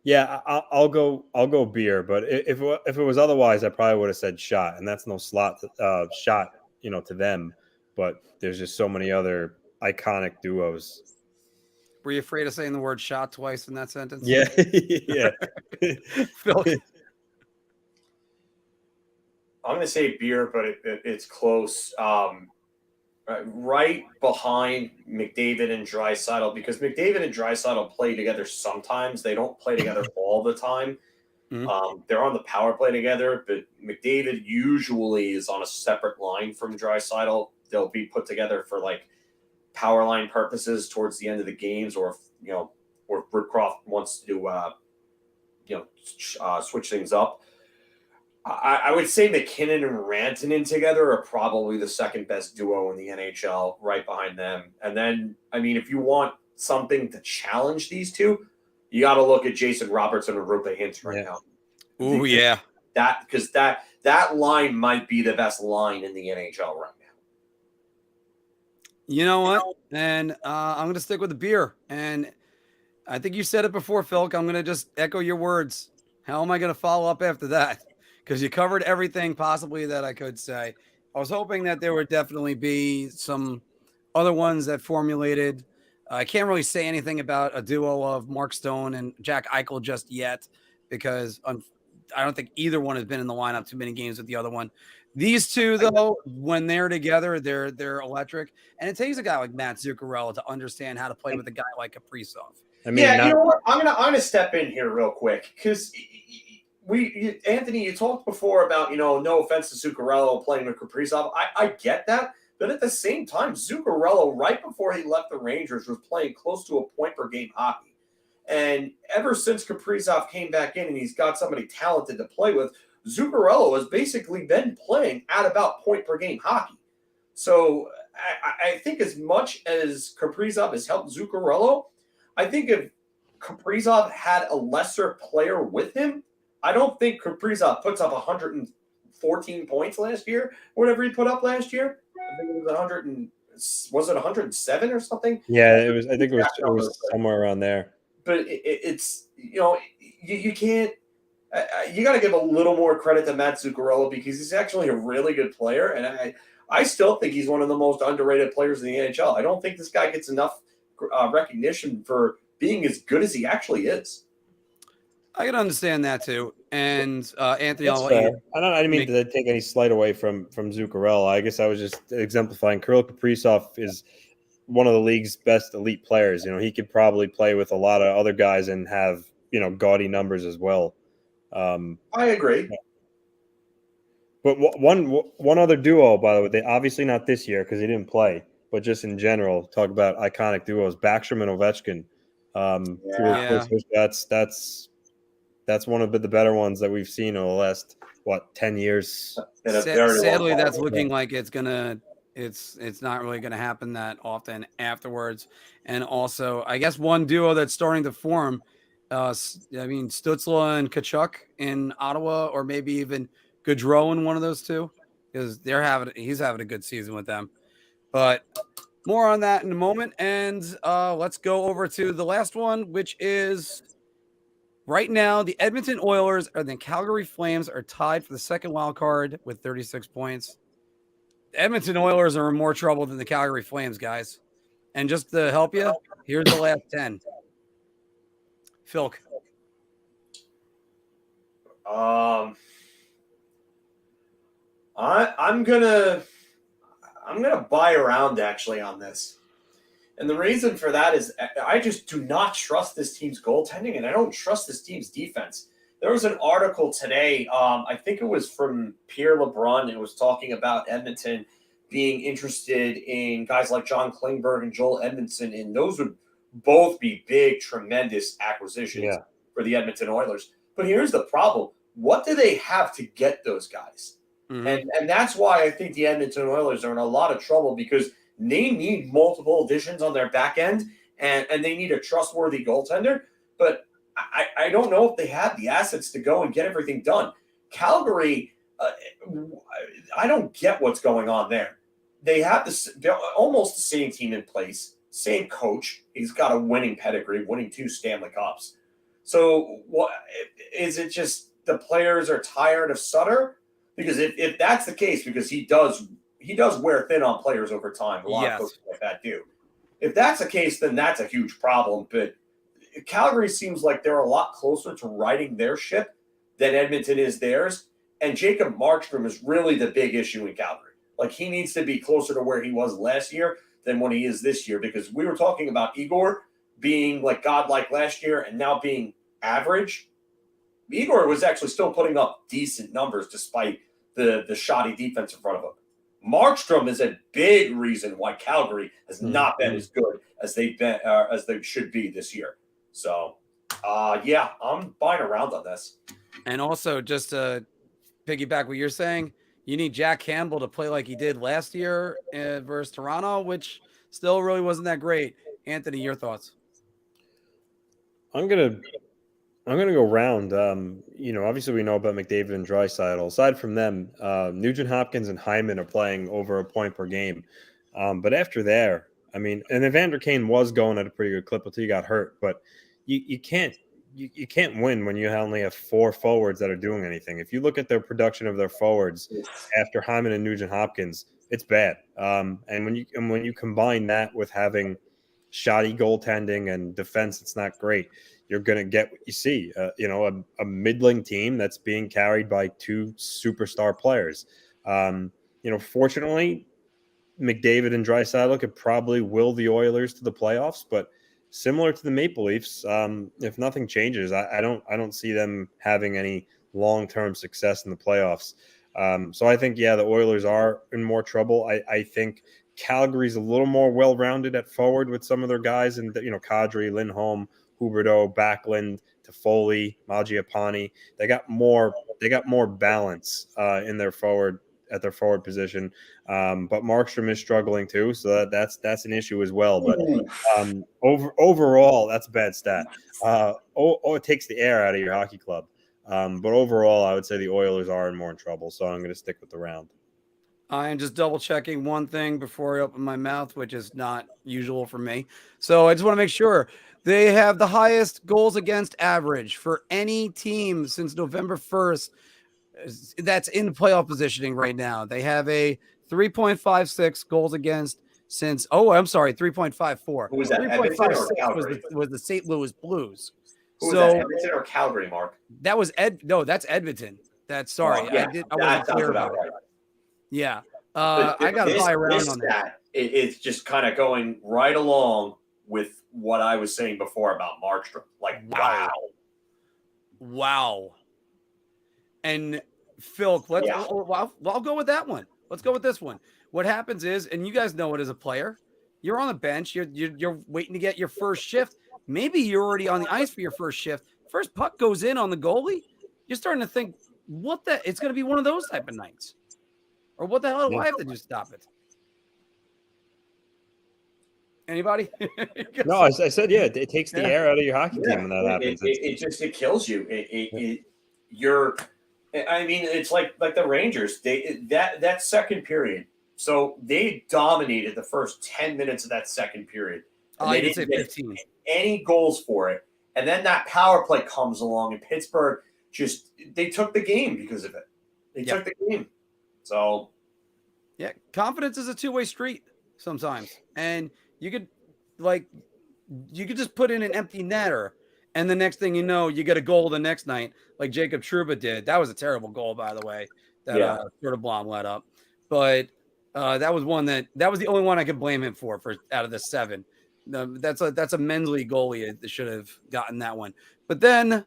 yeah, I'll go beer. But if it was otherwise, I probably would have said shot, and that's no shot, to them. But there's just so many other iconic duos. Were you afraid of saying the word shot twice in that sentence? Yeah, yeah. Phil, I'm going to say beer, but it's close. Right behind McDavid and Draisaitl, because McDavid and Draisaitl play together sometimes. They don't play together all the time. Mhm. They're on the power play together, but McDavid usually is on a separate line from Draisaitl. They'll be put together for like power line purposes towards the end of the games, or or Woodcroft wants to switch things up. I would say McKinnon and Rantanen together are probably the second best duo in the NHL, right behind them. And then, I mean, if you want something to challenge these two, you got to look at Jason Robertson and Rupe Hintz right now. Ooh, yeah. Because that line might be the best line in the NHL right now. You know what? And I'm going to stick with the beer. And I think you said it before, Phil. I'm going to just echo your words. How am I going to follow up after that? Because you covered everything possibly that I could say. I was hoping that there would definitely be some other ones that formulated. I can't really say anything about a duo of Mark Stone and Jack Eichel just yet, because I don't think either one has been in the lineup too many games with the other one. These two, though, when they're together, they're electric. And it takes a guy like Matt Zuccarello to understand how to play with a guy like Kaprizov. I mean, you know what? I'm gonna step in here real quick, because Anthony, you talked before about, no offense to Zuccarello playing with Kaprizov. I get that. But at the same time, Zuccarello, right before he left the Rangers, was playing close to a point per game hockey. And ever since Kaprizov came back in and he's got somebody talented to play with, Zuccarello has basically been playing at about point per game hockey. So I think as much as Kaprizov has helped Zuccarello, I think if Kaprizov had a lesser player with him, I don't think Kaprizov puts up 114 points last year, whatever he put up last year. I think it was 100 was it 107 or something? Yeah, it was. I think it was somewhere around there. But it's you can't. You got to give a little more credit to Matt Zuccarello, because he's actually a really good player, and I still think he's one of the most underrated players in the NHL. I don't think this guy gets enough recognition for being as good as he actually is. I can understand that too. And Anthony, I'll let you. I didn't mean to take any slight away from Zuccarello. I guess I was just exemplifying. Kirill Kaprizov is one of the league's best elite players. He could probably play with a lot of other guys and have gaudy numbers as well. I agree. But one other duo, by the way, they obviously not this year because he didn't play, but just in general, talk about iconic duos: Backstrom and Ovechkin. That's one of the better ones that we've seen in the last 10 years. Sadly, that's looking like it's not really gonna happen that often afterwards. And also, I guess one duo that's starting to form. Stützle and Tkachuk in Ottawa, or maybe even Gaudreau in one of those two, because he's having a good season with them. But more on that in a moment. And let's go over to the last one, which is right now the Edmonton Oilers and the Calgary Flames are tied for the second wild card with 36 points. The Edmonton Oilers are in more trouble than the Calgary Flames, guys. And just to help you, here's the last 10. Phil. I'm gonna buy around actually on this, and the reason for that is I just do not trust this team's goaltending, and I don't trust this team's defense. There was an article today, I think it was from Pierre LeBrun, and it was talking about Edmonton being interested in guys like John Klingberg and Joel Edmondson, and those would both be big, tremendous acquisitions for the Edmonton Oilers. But here's the problem. What do they have to get those guys? Mm-hmm. And that's why I think the Edmonton Oilers are in a lot of trouble, because they need multiple additions on their back end, and they need a trustworthy goaltender. But I don't know if they have the assets to go and get everything done. Calgary, I don't get what's going on there. they have they're almost the same team in place, same coach. He's got a winning pedigree, winning 2 Stanley Cups. So what is it? Just the players are tired of Sutter? Because if that's the case, because he does wear thin on players over time. A lot of coaches like that do. If that's the case, then that's a huge problem. But Calgary seems like they're a lot closer to righting their ship than Edmonton is theirs. And Jacob Markstrom is really the big issue in Calgary. Like, he needs to be closer to where he was last year than when he is this year, because we were talking about Igor being like godlike last year and now being average. Igor was actually still putting up decent numbers despite the shoddy defense in front of him. Markstrom is a big reason why Calgary has not been as good as they've been as they should be this year. So, yeah, I'm buying around on this. And also, just to piggyback what you're saying, you need Jack Campbell to play like he did last year versus Toronto, which still really wasn't that great. Anthony, your thoughts? I'm gonna go round. Obviously we know about McDavid and Draisaitl. Aside from them, Nugent Hopkins and Hyman are playing over a point per game. But after there, I mean, and Evander Kane was going at a pretty good clip until he got hurt. But you can't win when you only have 4 forwards that are doing anything. If you look at their production of their forwards after Hyman and Nugent Hopkins, it's bad. And when you combine that with having shoddy goaltending and defense, it's not great. You're going to get what you see, a middling team that's being carried by 2 superstar players. Fortunately, McDavid and Draisaitl could probably will the Oilers to the playoffs, but similar to the Maple Leafs, if nothing changes, I don't see them having any long-term success in the playoffs. So I think, the Oilers are in more trouble. I think Calgary's a little more well-rounded at forward with some of their guys, and Kadri, Lindholm, Huberdeau, Backlund, Toffoli, Mangiapane. They got more balance in their forward position. But Markstrom is struggling too, so that's an issue as well. But overall, that's a bad stat. It takes the air out of your hockey club. But overall, I would say the Oilers are more in trouble. So I'm going to stick with the round. I am just double checking one thing before I open my mouth, which is not usual for me. So I just want to make sure they have the highest goals against average for any team since November 1st. That's in playoff positioning right now. They have a 3.56 goals against since, 3.54. Who was that? 3.56 was the St. Louis Blues. Who was that, Edmonton or Calgary, Mark? That was that's Edmonton. That's sorry. Oh, yeah. I wasn't clear about it. Right. Yeah. I got to buy around on that. It's just kind of going right along with what I was saying before about Markstrom. Like, wow. And Phil, I'll go with that one. Let's go with this one. What happens is, and you guys know it as a player, you're on the bench, you're waiting to get your first shift. Maybe you're already on the ice for your first shift. First puck goes in on the goalie. You're starting to think, it's going to be one of those type of nights. Or what the hell do I have to do to stop it? Anybody? No, I said, it takes the air out of your hockey team when that happens. It kills you. It's like the Rangers. That second period. So they dominated the first 10 minutes of that second period. And they didn't get 15. Any goals for it. And then that power play comes along, and Pittsburgh they took the game because of it. They took the game. So, confidence is a two-way street sometimes, and you could just put in an empty netter, and the next thing you know, you get a goal the next night, like Jacob Trouba did. That was a terrible goal, by the way, that Blom let up. But that was that was the only one I could blame him for out of the 7. That's a men's league goalie that should have gotten that one. But then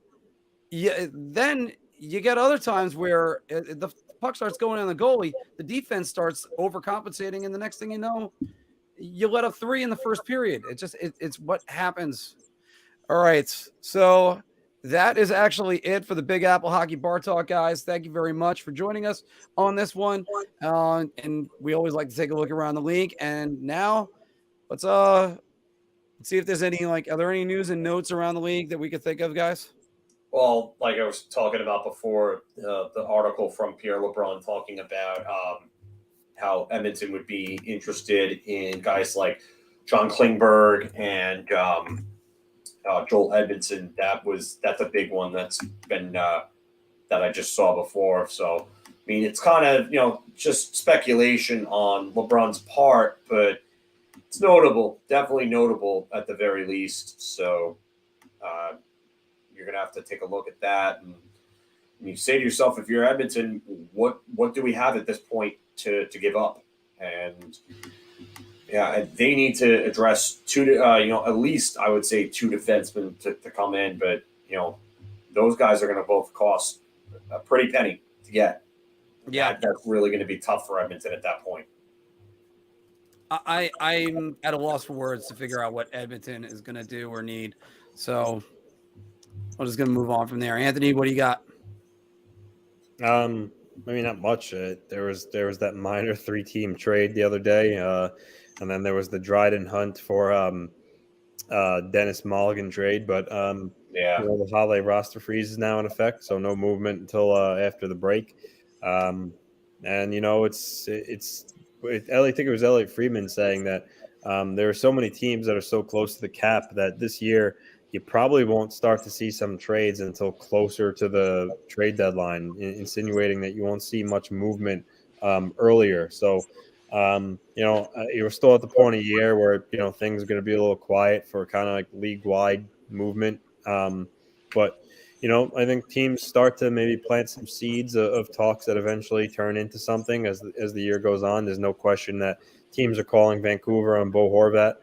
you get other times where the puck starts going on the goalie, the defense starts overcompensating, and the next thing you know, you let up 3 in the first period. It's what happens. All right, so that is actually it for the Big Apple Hockey Bar Talk, guys. Thank you very much for joining us on this one. And we always like to take a look around the league. And now let's see if there's any are there any news and notes around the league that we could think of, guys? Well, like I was talking about before, the article from Pierre LeBrun talking about how Edmonton would be interested in guys like John Klingberg and Joel Edmondson. That's a big one that's been that I just saw before. So, I mean, it's kind of, just speculation on LeBron's part, but it's notable, definitely notable at the very least. So you're going to have to take a look at that. And you say to yourself, if you're Edmonton, what do we have at this point to give up? And yeah, they need to address at least I would say two defensemen to come in. But, those guys are going to both cost a pretty penny to get. Yeah. That's really going to be tough for Edmonton at that point. I'm at a loss for words to figure out what Edmonton is going to do or need. So I'm just going to move on from there. Anthony, what do you got? Not much. There was that minor 3-team trade the other day, and then there was the Dryden Hunt for Dennis Mulligan trade. But the holiday roster freeze is now in effect, so no movement until after the break. I think it was Elliot Friedman saying that there are so many teams that are so close to the cap that this year you probably won't start to see some trades until closer to the trade deadline, insinuating that you won't see much movement earlier. So, you're still at the point of the year where, things are going to be a little quiet for kind of like league-wide movement. But I think teams start to maybe plant some seeds of talks that eventually turn into something as the year goes on. There's no question that teams are calling Vancouver on Bo Horvat.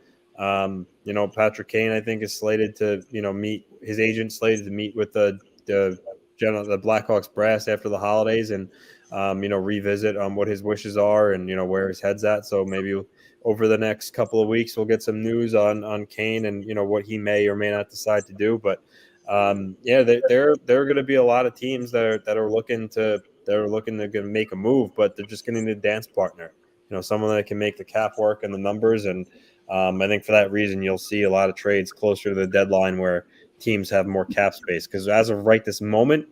Patrick Kane, I think, is slated to, meet his agent slated to meet with the Blackhawks brass after the holidays and, revisit what his wishes are and, where his head's at. So maybe over the next couple of weeks, we'll get some news on Kane and, what he may or may not decide to do. But there are going to be a lot of teams that are looking to make a move, but they're just going to need a dance partner, someone that can make the cap work and the numbers. And I think for that reason, you'll see a lot of trades closer to the deadline where teams have more cap space, because as of right this moment,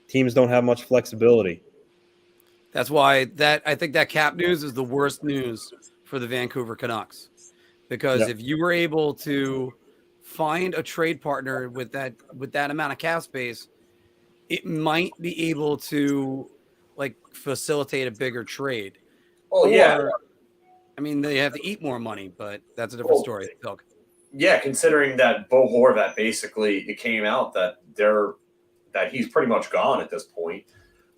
teams don't have much flexibility. That's why I think that cap news is the worst news for the Vancouver Canucks, because if you were able to find a trade partner with that amount of cap space, it might be able to facilitate a bigger trade. I mean, they have to eat more money, but that's a different story. Yeah, considering that Bo Horvat, basically it came out that he's pretty much gone at this point.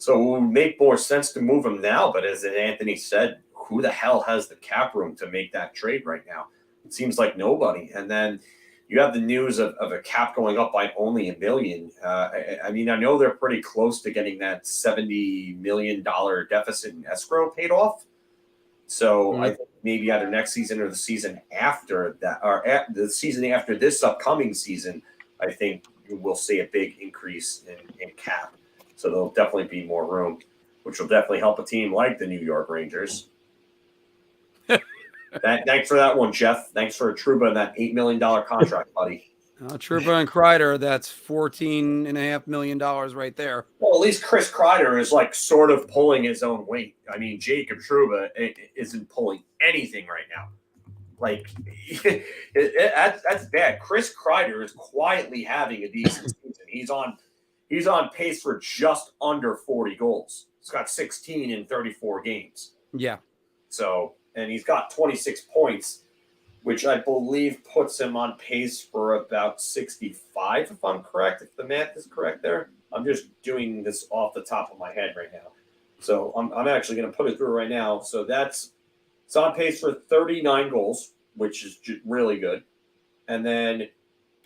So it would make more sense to move him now. But as Anthony said, who the hell has the cap room to make that trade right now? It seems like nobody. And then you have the news of a cap going up by only $1 million. I know they're pretty close to getting that $70 million deficit in escrow paid off. So I think maybe either next season or the season after that, or the season after this upcoming season, I think we'll see a big increase in cap. So there'll definitely be more room, which will definitely help a team like the New York Rangers. Thanks for that one, Jeff. Thanks for Trouba and that $8 million contract, buddy. Trouba and Kreider, that's $14.5 million right there. Well, at least Chris Kreider is sort of pulling his own weight. I mean, Jacob Trouba isn't pulling anything right now. That's bad. Chris Kreider is quietly having a decent season. He's on pace for just under 40 goals. He's got 16 in 34 games. Yeah. So, and he's got 26 points, which I believe puts him on pace for about 65, if I'm correct, if the math is correct there. I'm just doing this off the top of my head right now. So I'm actually going to put it through right now. So it's on pace for 39 goals, which is really good. And then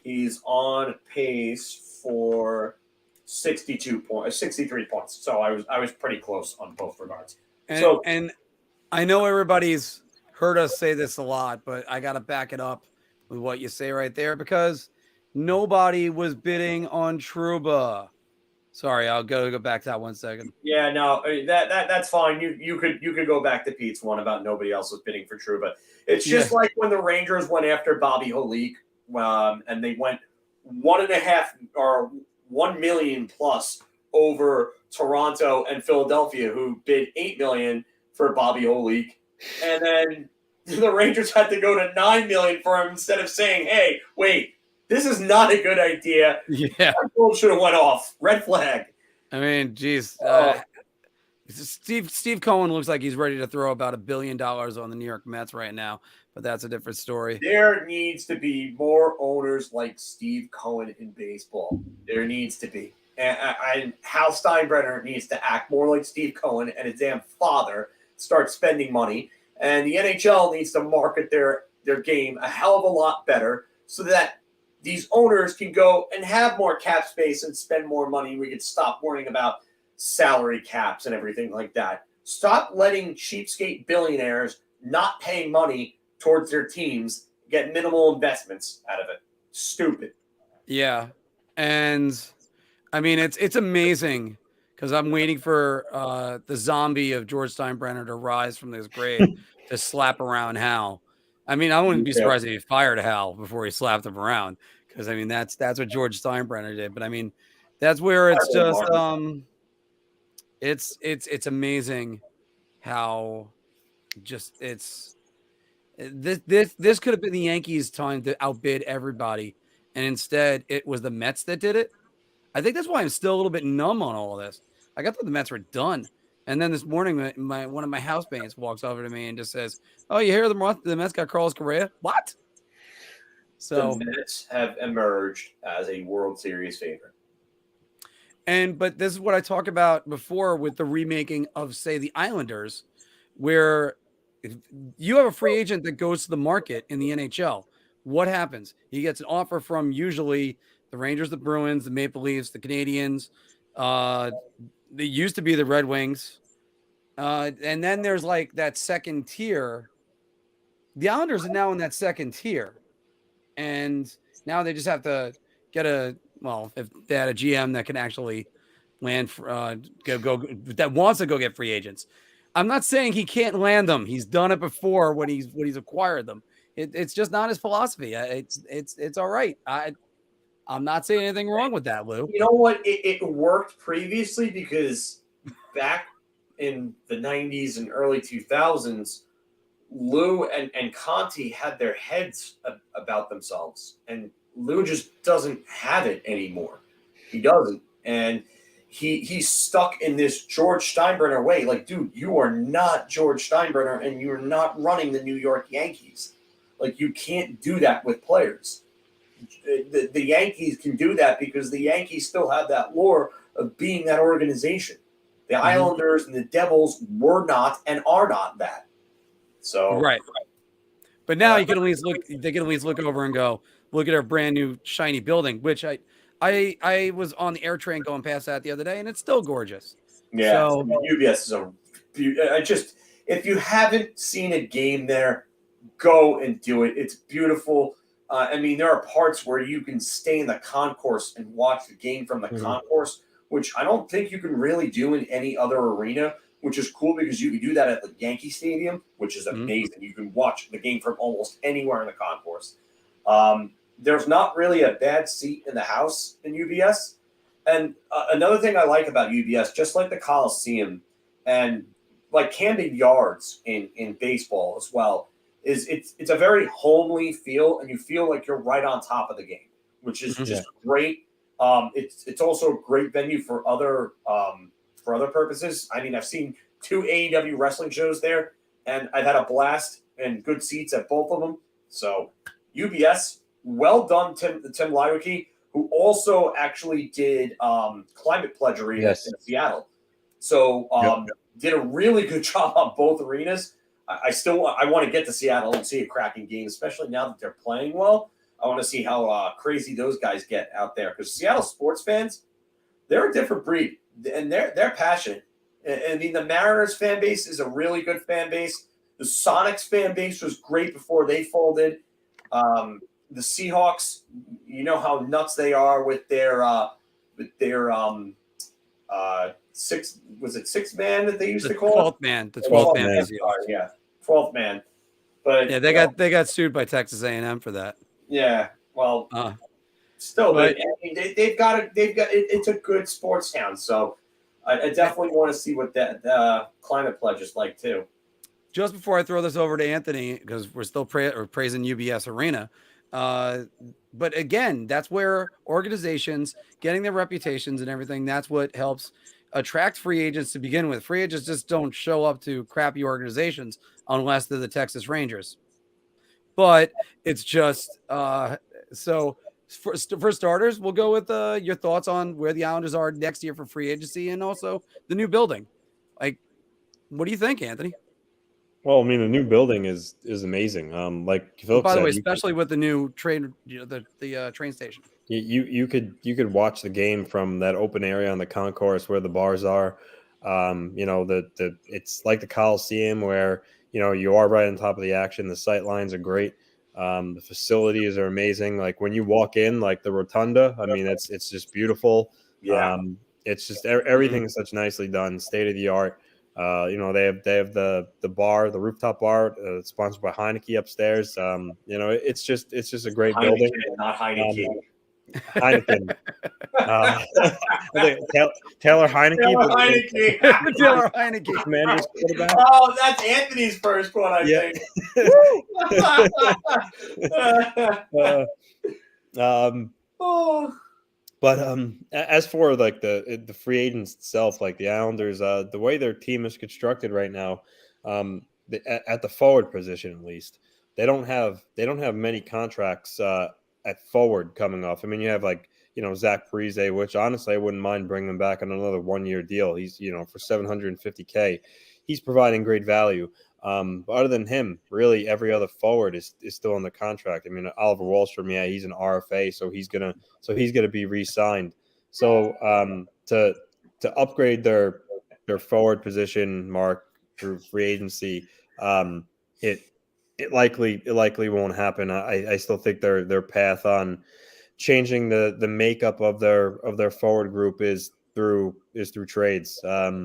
he's on pace for 63 points. So I was pretty close on both regards. And I know everybody's heard us say this a lot, but I got to back it up with what you say right there, because nobody was bidding on Trouba. Sorry, I'll go back to that 1 second. Yeah, no, that's fine. You could go back to Pete's one about nobody else was bidding for Trouba. It's just like when the Rangers went after Bobby Holik, and they went 1.5 or 1 million plus over Toronto and Philadelphia, who bid $8 million. for Bobby Olik, and then the Rangers had to go to $9 million for him instead of saying, "Hey, wait, this is not a good idea. Yeah, That goal should have went off. Red flag." I mean, geez, Steve Cohen looks like he's ready to throw about $1 billion on the New York Mets right now, but that's a different story. There needs to be more owners like Steve Cohen in baseball. There needs to be. And Hal Steinbrenner needs to act more like Steve Cohen and his damn father, start spending money. And the NHL needs to market their game a hell of a lot better so that these owners can go and have more cap space and spend more money. We could stop worrying about salary caps and everything like that. Stop letting cheapskate billionaires not paying money towards their teams get minimal investments out of it. Stupid. Yeah. And I mean, it's amazing because I'm waiting for the zombie of George Steinbrenner to rise from his grave to slap around Hal. I mean, I wouldn't be surprised if he fired Hal before he slapped him around, because I mean that's what George Steinbrenner did. But I mean, that's where it's just it's amazing how just this could have been the Yankees' time to outbid everybody, and instead it was the Mets that did it. I think that's why I'm still a little bit numb on all of this. I thought the Mets were done. And then this morning, one of my housemates walks over to me and just says, "Oh, you hear the Mets got Carlos Correa?" What? So the Mets have emerged as a World Series favorite. But this is what I talked about before with the remaking of, say, the Islanders, where if you have a free agent that goes to the market in the NHL, what happens? He gets an offer from usually the Rangers, the Bruins, the Maple Leafs, the Canadiens. They used to be the Red Wings. And then there's like that second tier. The Islanders are now in that second tier. And now they just have to get if they had a GM that can actually land that wants to go get free agents. I'm not saying he can't land them. He's done it before when he's acquired them. It's just not his philosophy. It's all right. I'm not saying anything wrong with that, Lou. You know what? It worked previously because back in the 90s and early 2000s, Lou and Conti had their heads about themselves. And Lou just doesn't have it anymore. He doesn't. And he's stuck in this George Steinbrenner way. Like, dude, you are not George Steinbrenner and you're not running the New York Yankees. Like, you can't do that with players. The Yankees can do that because the Yankees still have that lore of being that organization. The Islanders and the Devils were not and are not that. So right. But now you can at least look. They can at least look over and go, look at our brand new shiny building, which I was on the air train going past that the other day, and it's still gorgeous. Yeah, so, UBS is if you haven't seen a game there, go and do it. It's beautiful. I mean, there are parts where you can stay in the concourse and watch the game from the concourse, which I don't think you can really do in any other arena, which is cool because you can do that at the Yankee Stadium, which is amazing. You can watch the game from almost anywhere in the concourse. There's not really a bad seat in the house in UBS. And another thing I like about UBS, just like the Coliseum and like Camden Yards in baseball as well, is it's a very homely feel, and you feel like you're right on top of the game, which is just great. It's also a great venue for other purposes. I mean, I've seen 2 AEW wrestling shows there, and I've had a blast and good seats at both of them. So UBS, well done, Tim Lyricki, who also actually did Climate Pledge Arena in Seattle. So did a really good job on both arenas. I want to get to Seattle and see a cracking game, especially now that they're playing well. I want to see how crazy those guys get out there, because Seattle sports fans, they're a different breed, and they're passionate. I mean, the Mariners fan base is a really good fan base. The Sonics fan base was great before they folded. The Seahawks, you know how nuts they are with their six man that they used to call 12th man, the 12th man. Yeah, 12th man. But yeah, they got sued by Texas A&M for that. Yeah, well, still, but I mean, they've got it's a good sports town. So I definitely want to see what that climate pledge is like too. Just before I throw this over to Anthony, because we're still praising UBS Arena. But again, that's where organizations getting their reputations and everything, that's what helps attract free agents to begin with. Free agents just don't show up to crappy organizations unless they're the Texas Rangers. But it's just so for starters, we'll go with your thoughts on where the Islanders are next year for free agency and also the new building. Like, what do you think, Anthony? Well, I mean, the new building is amazing. Like Philip By the said, way, especially with the new train, the train station. you could watch the game from that open area on the concourse where the bars are. It's like the Coliseum where you are right on top of the action. The sight lines are great. The facilities are amazing. Like when you walk in, like the rotunda, I mean, it's just beautiful. Yeah. It's just everything is such nicely done, state of the art. They have the bar, the rooftop bar, sponsored by Heineke upstairs. It's just a great building. Not Heineke. Heineken. Taylor Heineke. Taylor Heineke. Commanders quarterback. Oh, that's Anthony's first one, I think. But as for like the free agents itself, like the Islanders, the way their team is constructed right now, at the forward position at least, they don't have many contracts at forward coming off. I mean, you have like Zach Parise, which honestly I wouldn't mind bringing him back on another 1-year deal. He's for $750K, he's providing great value. But other than him, really every other forward is still on the contract. I mean, Oliver Wahlstrom, yeah, he's an RFA, so he's gonna be re-signed. So to upgrade their forward position, Mark, through free agency, it likely won't happen. I still think their path on changing the makeup of their forward group is through trades. Off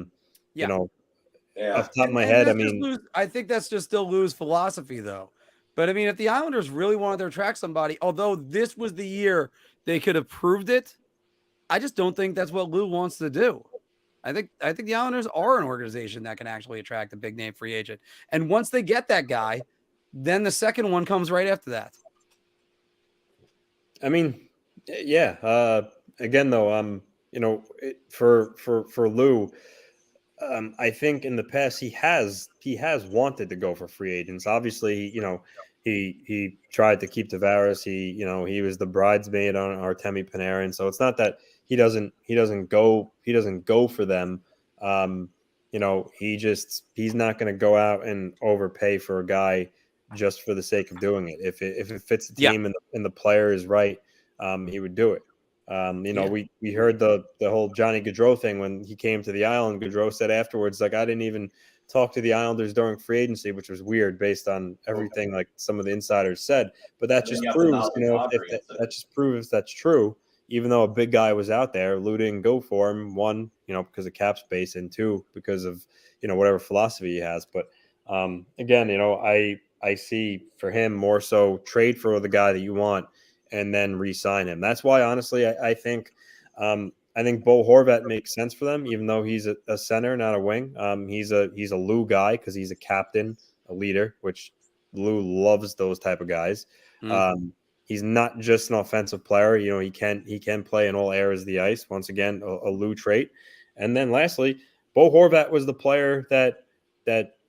the top of my head, I mean, I think that's just still Lou's philosophy, though. But I mean, if the Islanders really wanted to attract somebody, although this was the year they could have proved it, I just don't think that's what Lou wants to do. I think the Islanders are an organization that can actually attract a big name free agent, and once they get that guy, then the second one comes right after that. I mean, yeah. Again, though, for Lou. I think in the past he has wanted to go for free agents. Obviously, he tried to keep Tavares. He was the bridesmaid on Artemi Panarin. So it's not that he doesn't go for them. He's not going to go out and overpay for a guy just for the sake of doing it. If it fits the team and the player is right, he would do it. We heard the whole Johnny Gaudreau thing when he came to the Island. Gaudreau said afterwards, like, I didn't even talk to the Islanders during free agency, which was weird based on everything like some of the insiders said. But that just proves, that just proves that's true. Even though a big guy was out there, Lou didn't go for him. One, because of cap space, and two, because of whatever philosophy he has. But again, I see for him more so trade for the guy that you want and then re-sign him. That's why, honestly, I think Bo Horvat makes sense for them, even though he's a center, not a wing. He's a Lou guy because he's a captain, a leader, which Lou loves those type of guys. He's not just an offensive player. He can play in all areas of the ice. Once again, a Lou trait. And then lastly, Bo Horvat was the player that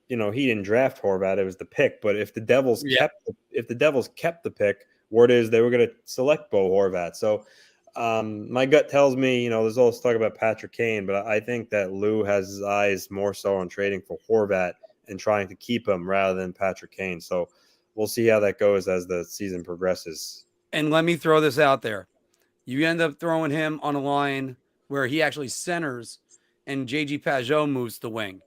he didn't draft Horvat. It was the pick. But if the Devils kept the pick, word is they were going to select Bo Horvat. So my gut tells me, there's all this talk about Patrick Kane, but I think that Lou has his eyes more so on trading for Horvat and trying to keep him rather than Patrick Kane. So we'll see how that goes as the season progresses. And let me throw this out there. You end up throwing him on a line where he actually centers and JG Pajot moves the wing.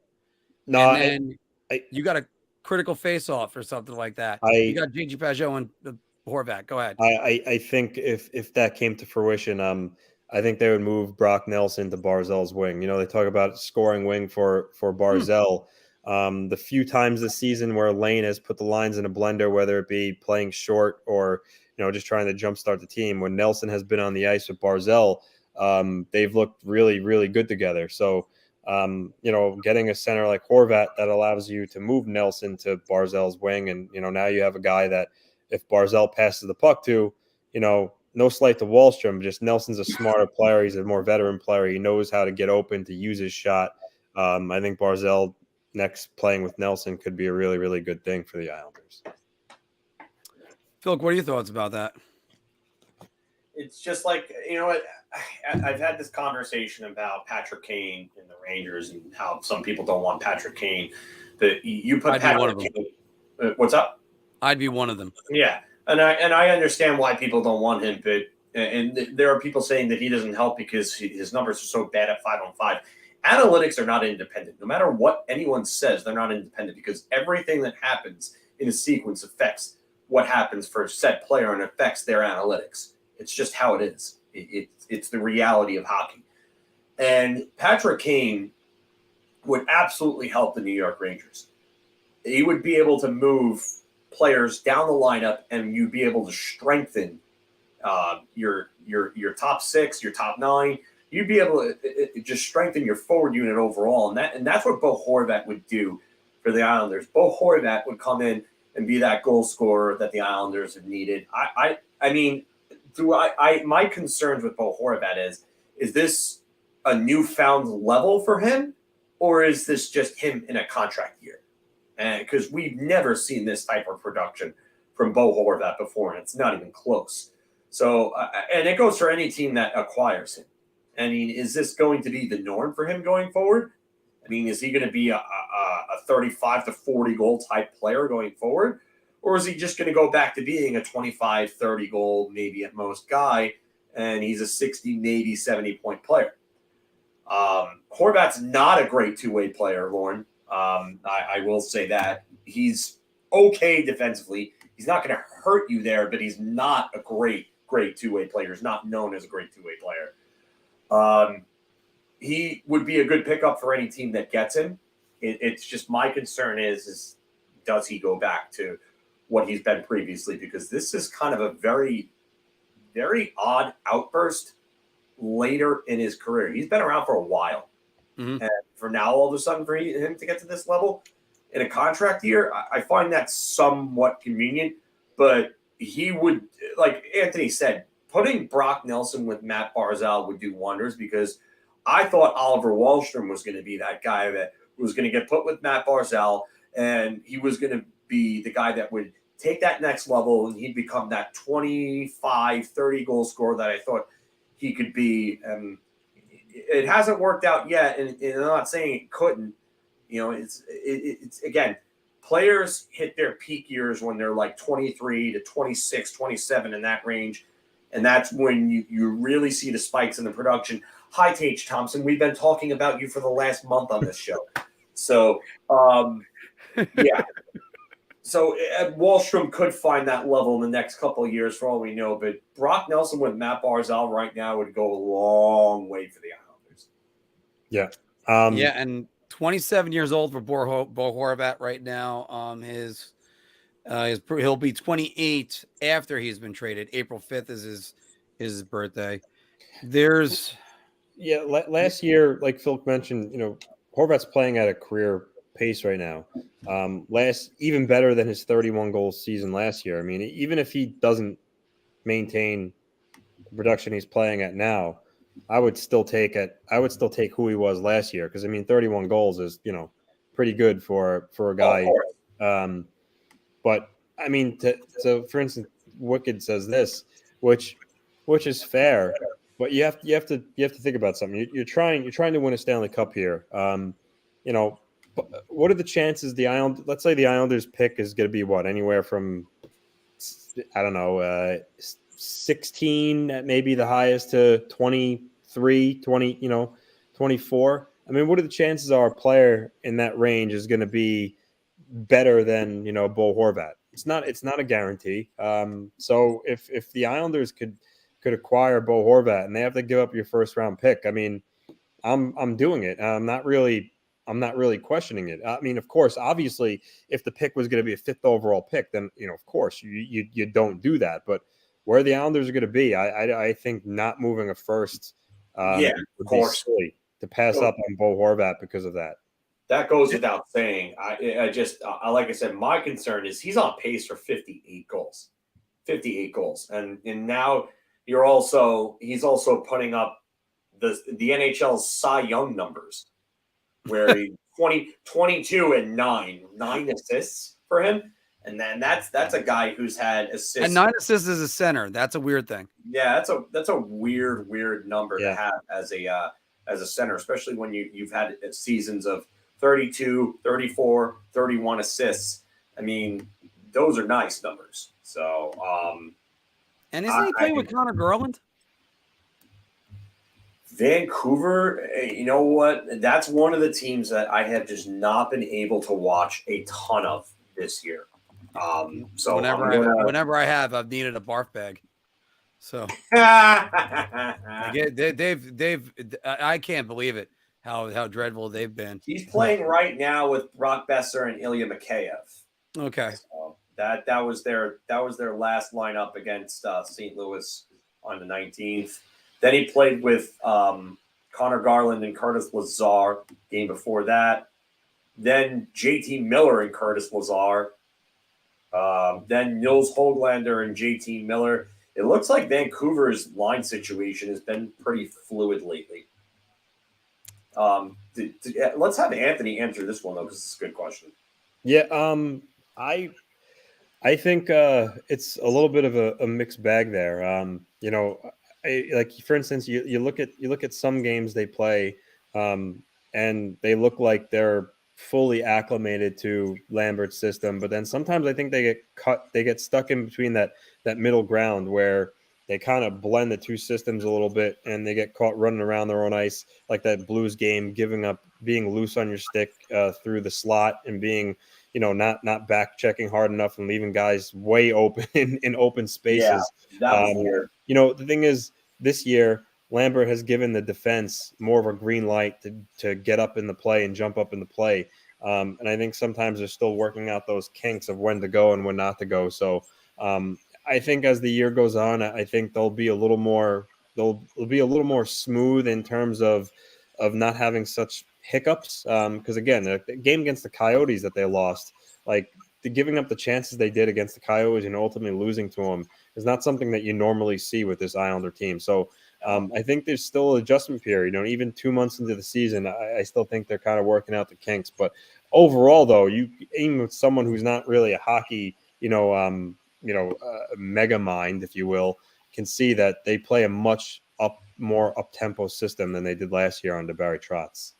No, and then you got a critical face-off or something like that. You got JG Pajot and the Horvat. Go ahead. I think if that came to fruition, I think they would move Brock Nelson to Barzell's wing. They talk about scoring wing for Barzell. The few times this season where Lane has put the lines in a blender, whether it be playing short or just trying to jumpstart the team, when Nelson has been on the ice with Barzell, they've looked really, really good together. So, getting a center like Horvat that allows you to move Nelson to Barzal's wing. And, now you have a guy that if Barzal passes the puck to, no slight to Wallstrom, just Nelson's a smarter player. He's a more veteran player. He knows how to get open, to use his shot. I think Barzal next playing with Nelson could be a really, really good thing for the Islanders. Phil, what are your thoughts about that? It's just like, I've had this conversation about Patrick Kane and the Rangers and how some people don't want Patrick Kane. But you put Patrick Kane. What's up? I'd be one of them. Yeah. And I understand why people don't want him, but there are people saying that he doesn't help because his numbers are so bad at 5-on-5. Analytics are not independent. No matter what anyone says, they're not independent because everything that happens in a sequence affects what happens for said player and affects their analytics. It's just how it is. It's the reality of hockey. And Patrick Kane would absolutely help the New York Rangers. He would be able to move players down the lineup, and you'd be able to strengthen your top 6, your top 9. You'd be able to just strengthen your forward unit overall, and that's what Bo Horvat would do for the Islanders. Bo Horvat would come in and be that goal scorer that the Islanders have needed. My concerns with Bo Horvat is this a newfound level for him, or is this just him in a contract year? Because we've never seen this type of production from Bo Horvat before, and it's not even close. So, and it goes for any team that acquires him. I mean, is this going to be the norm for him going forward? I mean, is he going to be a 35 to 40 goal type player going forward? Or is he just going to go back to being a 25, 30 goal, maybe at most guy, and he's a 60, maybe 70 point player? Horvat's not a great two-way player, Lauren. I will say that. He's okay defensively. He's not going to hurt you there, but he's not a great two-way player. He's not known as a great two-way player. He would be a good pickup for any team that gets him. It's just my concern is does he go back to what he's been previously? Because this is kind of a very, very odd outburst later in his career. He's been around for a while. Mm-hmm. And for now, all of a sudden, for him to get to this level in a contract year, I find that somewhat convenient. But he would, like Anthony said, putting Brock Nelson with Matt Barzal would do wonders, because I thought Oliver Wahlstrom was going to be that guy that was going to get put with Matt Barzal, and he was going to be the guy that would take that next level, and he'd become that 25, 30 goal scorer that I thought he could be. It hasn't worked out yet, and I'm not saying it couldn't. It's again, players hit their peak years when they're like 23 to 26, 27 in that range, and that's when you really see the spikes in the production. Hi, Tage Thompson. We've been talking about you for the last month on this show. So, yeah. So Wahlstrom could find that level in the next couple of years for all we know, but Brock Nelson with Matt Barzal right now would go a long way for the Islanders. Yeah. And 27 years old for Bo Horvat right now. He'll be 28 after he's been traded. April 5th is his birthday. Last year, like Phil mentioned, Horvat's playing at a career pace right now. Even better than his 31 goal season last year. I mean, even if he doesn't maintain the production he's playing at now, I would still take who he was last year, because 31 goals is pretty good for a guy. But so for instance, Wicked says this, which is fair, but you have to think about something. You're trying to win a Stanley Cup here. What are the chances let's say the Islanders pick is going to be anywhere from 16 at maybe the highest to 23, 20, 24. What are the chances a player in that range is going to be better than, Bo Horvat? It's not a guarantee. So if the Islanders could acquire Bo Horvat and they have to give up your first round pick, I'm doing it. I'm not really questioning it. Of course, obviously, if the pick was going to be a 5th overall pick, then, of course, you don't do that. But where the Islanders are going to be, I think not moving a first Yeah, it of would be course. silly to pass So up on Bo Horvat because of that. that goes without saying. Like I said, my concern is he's on pace for 58 goals. 58 goals. And now he's also putting up the NHL's Cy Young numbers, where he 22 and 9 assists for him. And then that's a guy who's had assists. And 9 assists as a center. That's a weird thing. Yeah, that's a weird number to Yeah. have as a center, especially when you've had seasons of 32, 34, 31 assists. I mean, those are nice numbers. So, And isn't he playing with Connor Garland? Vancouver, you know what? That's one of the teams that I have just not been able to watch a ton of this year. So whenever I have, I've needed a barf bag. So I can't believe it. How dreadful they've been. He's playing right now with Brock Besser and Ilya Mikheyev. Okay. So that was their last lineup against St. Louis on the 19th. Then he played with Connor Garland and Curtis Lazar game before that. Then JT Miller and Curtis Lazar. Then Nils Höglander and JT Miller. It looks like Vancouver's line situation has been pretty fluid lately. Let's have Anthony answer this one, though, because it's a good question. Yeah, I think it's a little bit of a mixed bag there. Like for instance, you look at some games they play, and they look like they're fully acclimated to Lambert's system, but then sometimes I think they get stuck in between that middle ground where they kind of blend the two systems a little bit, and they get caught running around their own ice, like that Blues game, giving up, being loose on your stick through the slot, and being, not back checking hard enough and leaving guys way open in open spaces. Yeah, that was weird. The thing is, this year Lambert has given the defense more of a green light to get up in the play and jump up in the play. And I think sometimes they're still working out those kinks of when to go and when not to go. So I think as the year goes on, I think they'll be a little more smooth in terms of not having such hiccups. Because again, the game against the Coyotes that they lost, like giving up the chances they did against the Coyotes and ultimately losing to them, is not something that you normally see with this Islander team. So I think there's still an adjustment period. Even 2 months into the season, I still think they're kind of working out the kinks. But overall, though, even with someone who's not really a hockey, mega mind, if you will, can see that they play a much more up-tempo system than they did last year under Barry Trotz.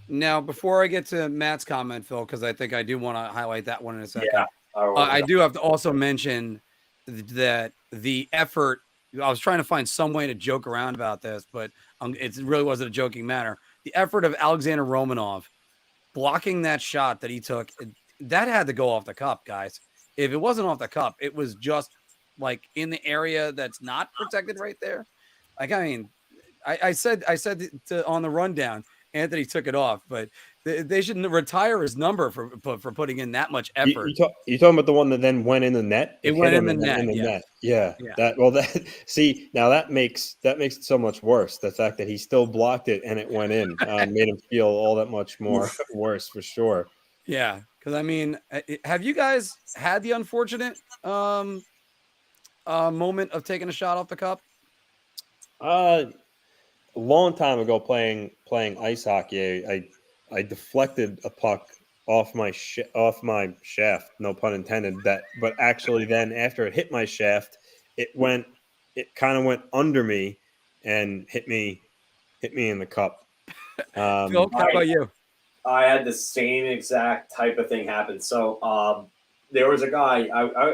Now, before I get to Matt's comment, Phil, because I think I do want to highlight that one in a second. Yeah, I do have to also mention that the effort, I was trying to find some way to joke around about this, but it really wasn't a joking matter. The effort of Alexander Romanov blocking that shot that he took, that had to go off the cup, guys. If it wasn't off the cup, it was just like in the area that's not protected right there. Like, I mean, I said on the rundown, Anthony took it off, but they should retire his number for putting in that much effort. You talking about the one that then went in the net? It went in the net. Yeah. Now that makes it so much worse. The fact that he still blocked it and it went in made him feel all that much more worse, for sure. Yeah, because I mean, have you guys had the unfortunate moment of taking a shot off the cup? A long time ago, playing ice hockey, I deflected a puck off my shaft, no pun intended. But actually, then after it hit my shaft, it kind of went under me and hit me in the cup. Phil, how about you? I had the same exact type of thing happen. So there was a guy.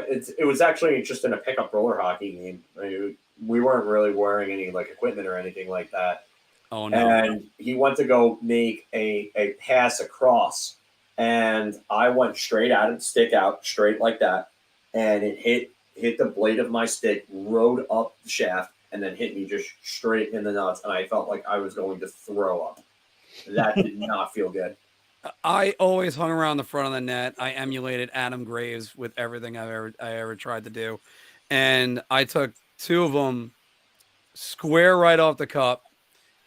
It was actually just in a pickup roller hockey game. We weren't really wearing any like equipment or anything like that. Oh no! And he went to go make a pass across, and I went straight at it, stick out straight like that, and it hit the blade of my stick, rode up the shaft, and then hit me just straight in the nuts, and I felt like I was going to throw up. That did not feel good. I always hung around the front of the net. I emulated Adam Graves with everything I ever tried to do, and I took 2 of them square right off the cup.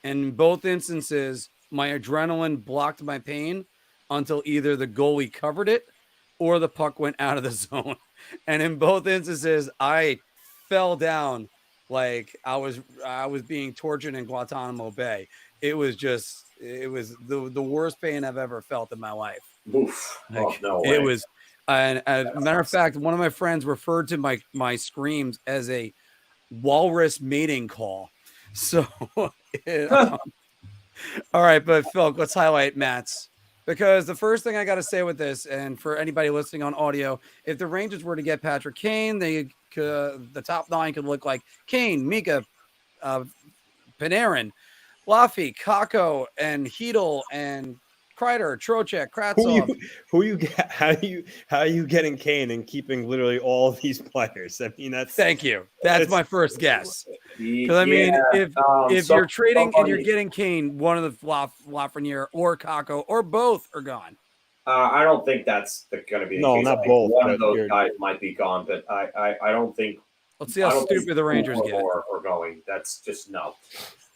And in both instances, my adrenaline blocked my pain until either the goalie covered it or the puck went out of the zone. And in both instances, I fell down like I was being tortured in Guantanamo Bay. It was the worst pain I've ever felt in my life. Oof. Like, no it way. was, and as a matter of fact, one of my friends referred to my screams as a walrus mating call. So, all right, but Phil, let's highlight Matt's, because the first thing I got to say with this, and for anybody listening on audio, if the Rangers were to get Patrick Kane, they could, the top 9 could look like Kane, Mika, Panarin, Laffy, Kakko, and Hedel, and Kreider, Trocheck, Kravtsov. How are you getting Kane and keeping literally all of these players? I mean, Thank you. That's my first guess. Because I mean, if you're trading and you're getting Kane, one of the Lafreniere or Kakko or both are gone. I don't think that's going to be the no, case. not both. One of those guys might be gone, but I don't think. Let's see how stupid the Rangers get. Are going. That's just no.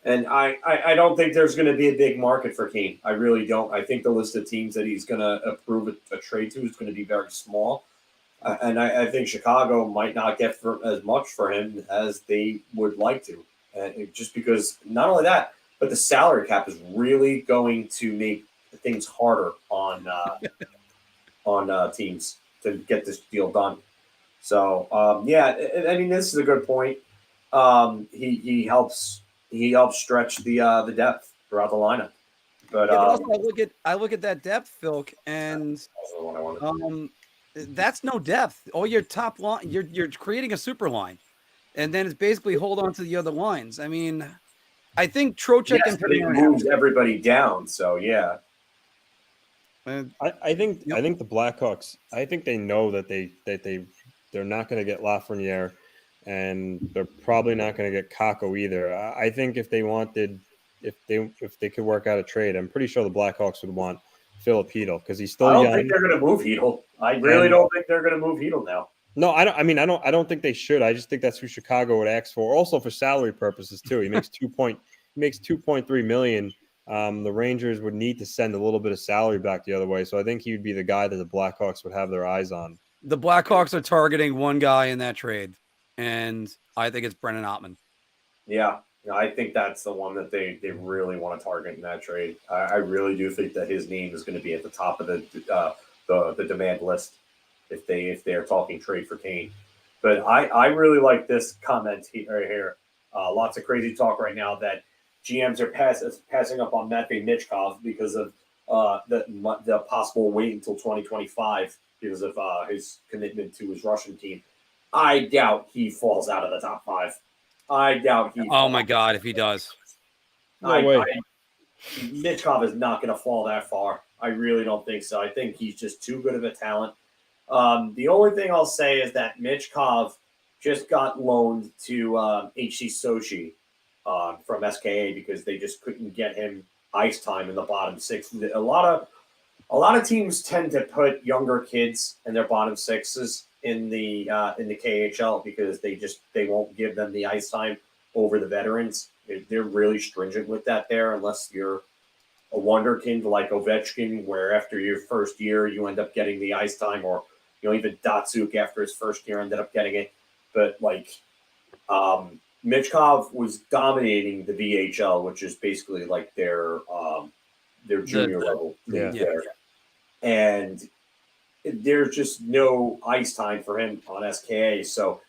And I don't think there's going to be a big market for Kane. I really don't. I think the list of teams that he's going to approve a trade to is going to be very small. And I think Chicago might not get as much for him as they would like to. Just because not only that, but the salary cap is really going to make things harder on teams to get this deal done. So, I mean, this is a good point. He helps stretch the depth throughout the lineup. But also I look at that depth, Phil, and that's no depth. All your top line, you're creating a super line, and then it's basically hold on to the other lines. I mean, I think Trocheck and Panarin moves everybody down. So yeah, I think the Blackhawks. I think they know that they're not going to get Lafreniere, and they're probably not going to get Kakko either. I think if they could work out a trade, I'm pretty sure the Blackhawks would want Philip Hedel because he's still young. I don't think they're going to move Hedel. I really don't think they're going to move Hedel now. No, I don't. I mean, I don't think they should. I just think that's who Chicago would ask for. Also for salary purposes too. He makes 2.3 million. The Rangers would need to send a little bit of salary back the other way. So I think he would be the guy that the Blackhawks would have their eyes on. The Blackhawks are targeting one guy in that trade, and I think it's Brennan Ottman. Yeah, I think that's the one that they really want to target in that trade. I really do think that his name is going to be at the top of the demand list if they're talking trade for Kane. But I really like this comment right here. Lots of crazy talk right now that GMs are passing up on Matvei Michkov because of the possible wait until 2025 because of his commitment to his Russian team. I doubt he falls out of the top 5. I doubt he. Oh my God, if he does, no way. Michkov is not going to fall that far. I really don't think so. I think he's just too good of a talent. The only thing I'll say is that Michkov just got loaned to HC Sochi from SKA because they just couldn't get him ice time in the bottom 6. A lot of teams tend to put younger kids in their bottom 6s in the KHL because they won't give them the ice time over the veterans. They're really stringent with that there, unless you're a wonderkind like Ovechkin, where after your first year you end up getting the ice time, or even Datsuk after his first year ended up getting it. But Michkov was dominating the VHL, which is basically like their junior level there. And there's just no ice time for him on SKA. So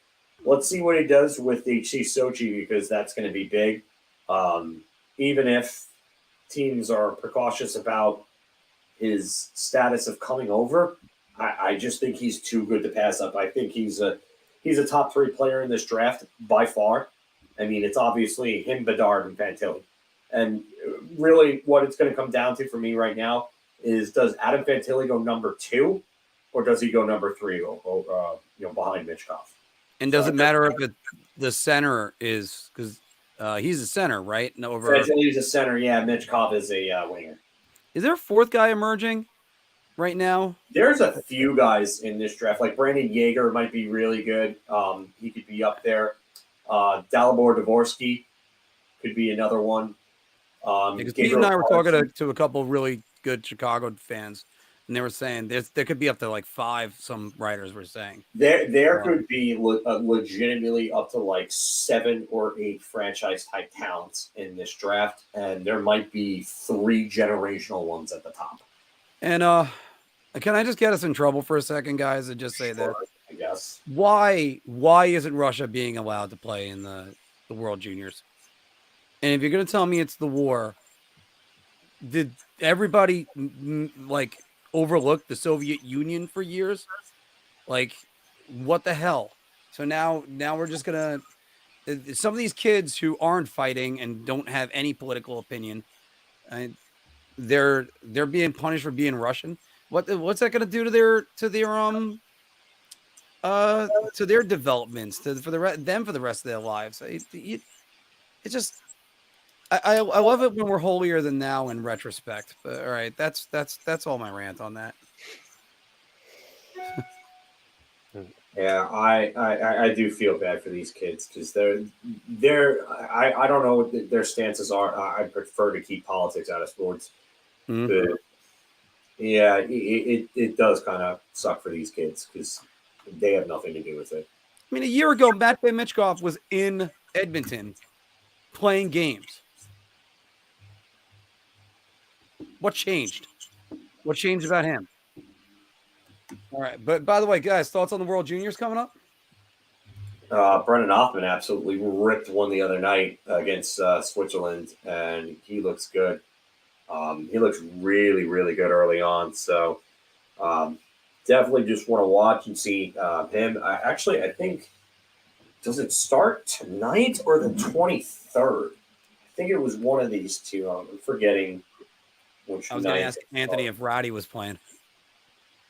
let's see what he does with HC Sochi, because that's going to be big. Even if teams are precautious about his status of coming over, I just think he's too good to pass up. I think he's a top 3 player in this draft by far. I mean, it's obviously him, Bedard, and Fantilli. And really what it's going to come down to for me right now is, does Adam Fantilli go number 2, or does he go number 3 behind Michkov? And does it matter if the center is, because he's a center, right? No, Fantilli's a center, yeah. Michkov is a winger. Is there a 4th guy emerging right now? There's a few guys in this draft. Like Brandon Yeager might be really good. He could be up there. Dalibor Dvorsky could be another one. Because Steve and I were talking to a couple of really good Chicago fans, and they were saying there could be up to like 5. Some writers were saying there could be legitimately up to like 7 or 8 franchise type talents in this draft, and there might be 3 generational ones at the top. And can I just get us in trouble for a second, guys, and just say that? I guess. Why isn't Russia being allowed to play in the World Juniors? And if you're going to tell me it's the war, did everybody like overlook the Soviet Union for years? Like, what the hell? So now we're just going to, some of these kids who aren't fighting and don't have any political opinion, they're being punished for being Russian. What's that going to do to their developments, for the rest of their lives? It's just, I love it when we're holier than thou in retrospect. But all right, that's all my rant on that. Yeah, I do feel bad for these kids because I don't know what their stances are. I prefer to keep politics out of sports. Mm-hmm. But yeah, it does kind of suck for these kids because they have nothing to do with it. I mean, a year ago, Matt Michkov was in Edmonton playing games. What changed? What changed about him? All right. But by the way, guys, thoughts on the World Juniors coming up? Brendan Hoffman absolutely ripped one the other night against Switzerland, and he looks good. He looks really, really good early on. So definitely just want to watch and see him. I think, does it start tonight or the 23rd? I think it was one of these two. I'm forgetting which night. I was going to ask Anthony if Roddy was playing.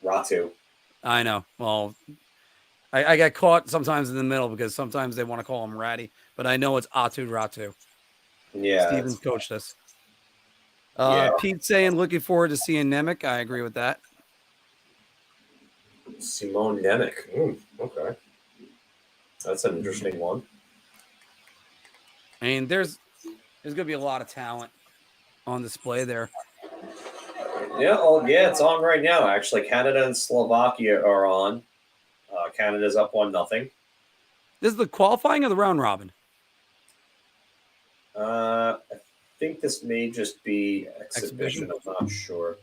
Ratu. I know. Well, I got caught sometimes in the middle because sometimes they want to call him Ratty, but I know it's Atu Ratu. Yeah. Steven's coached us. Yeah. Pete saying looking forward to seeing Nemec. I agree with that. Simone Nemec. Okay. That's an interesting one. I mean, there's going to be a lot of talent on display there. Yeah, it's on right now, actually. Canada and Slovakia are on. Canada's up 1-0. This is the qualifying or the round robin? I think this may just be exhibition. I'm not sure.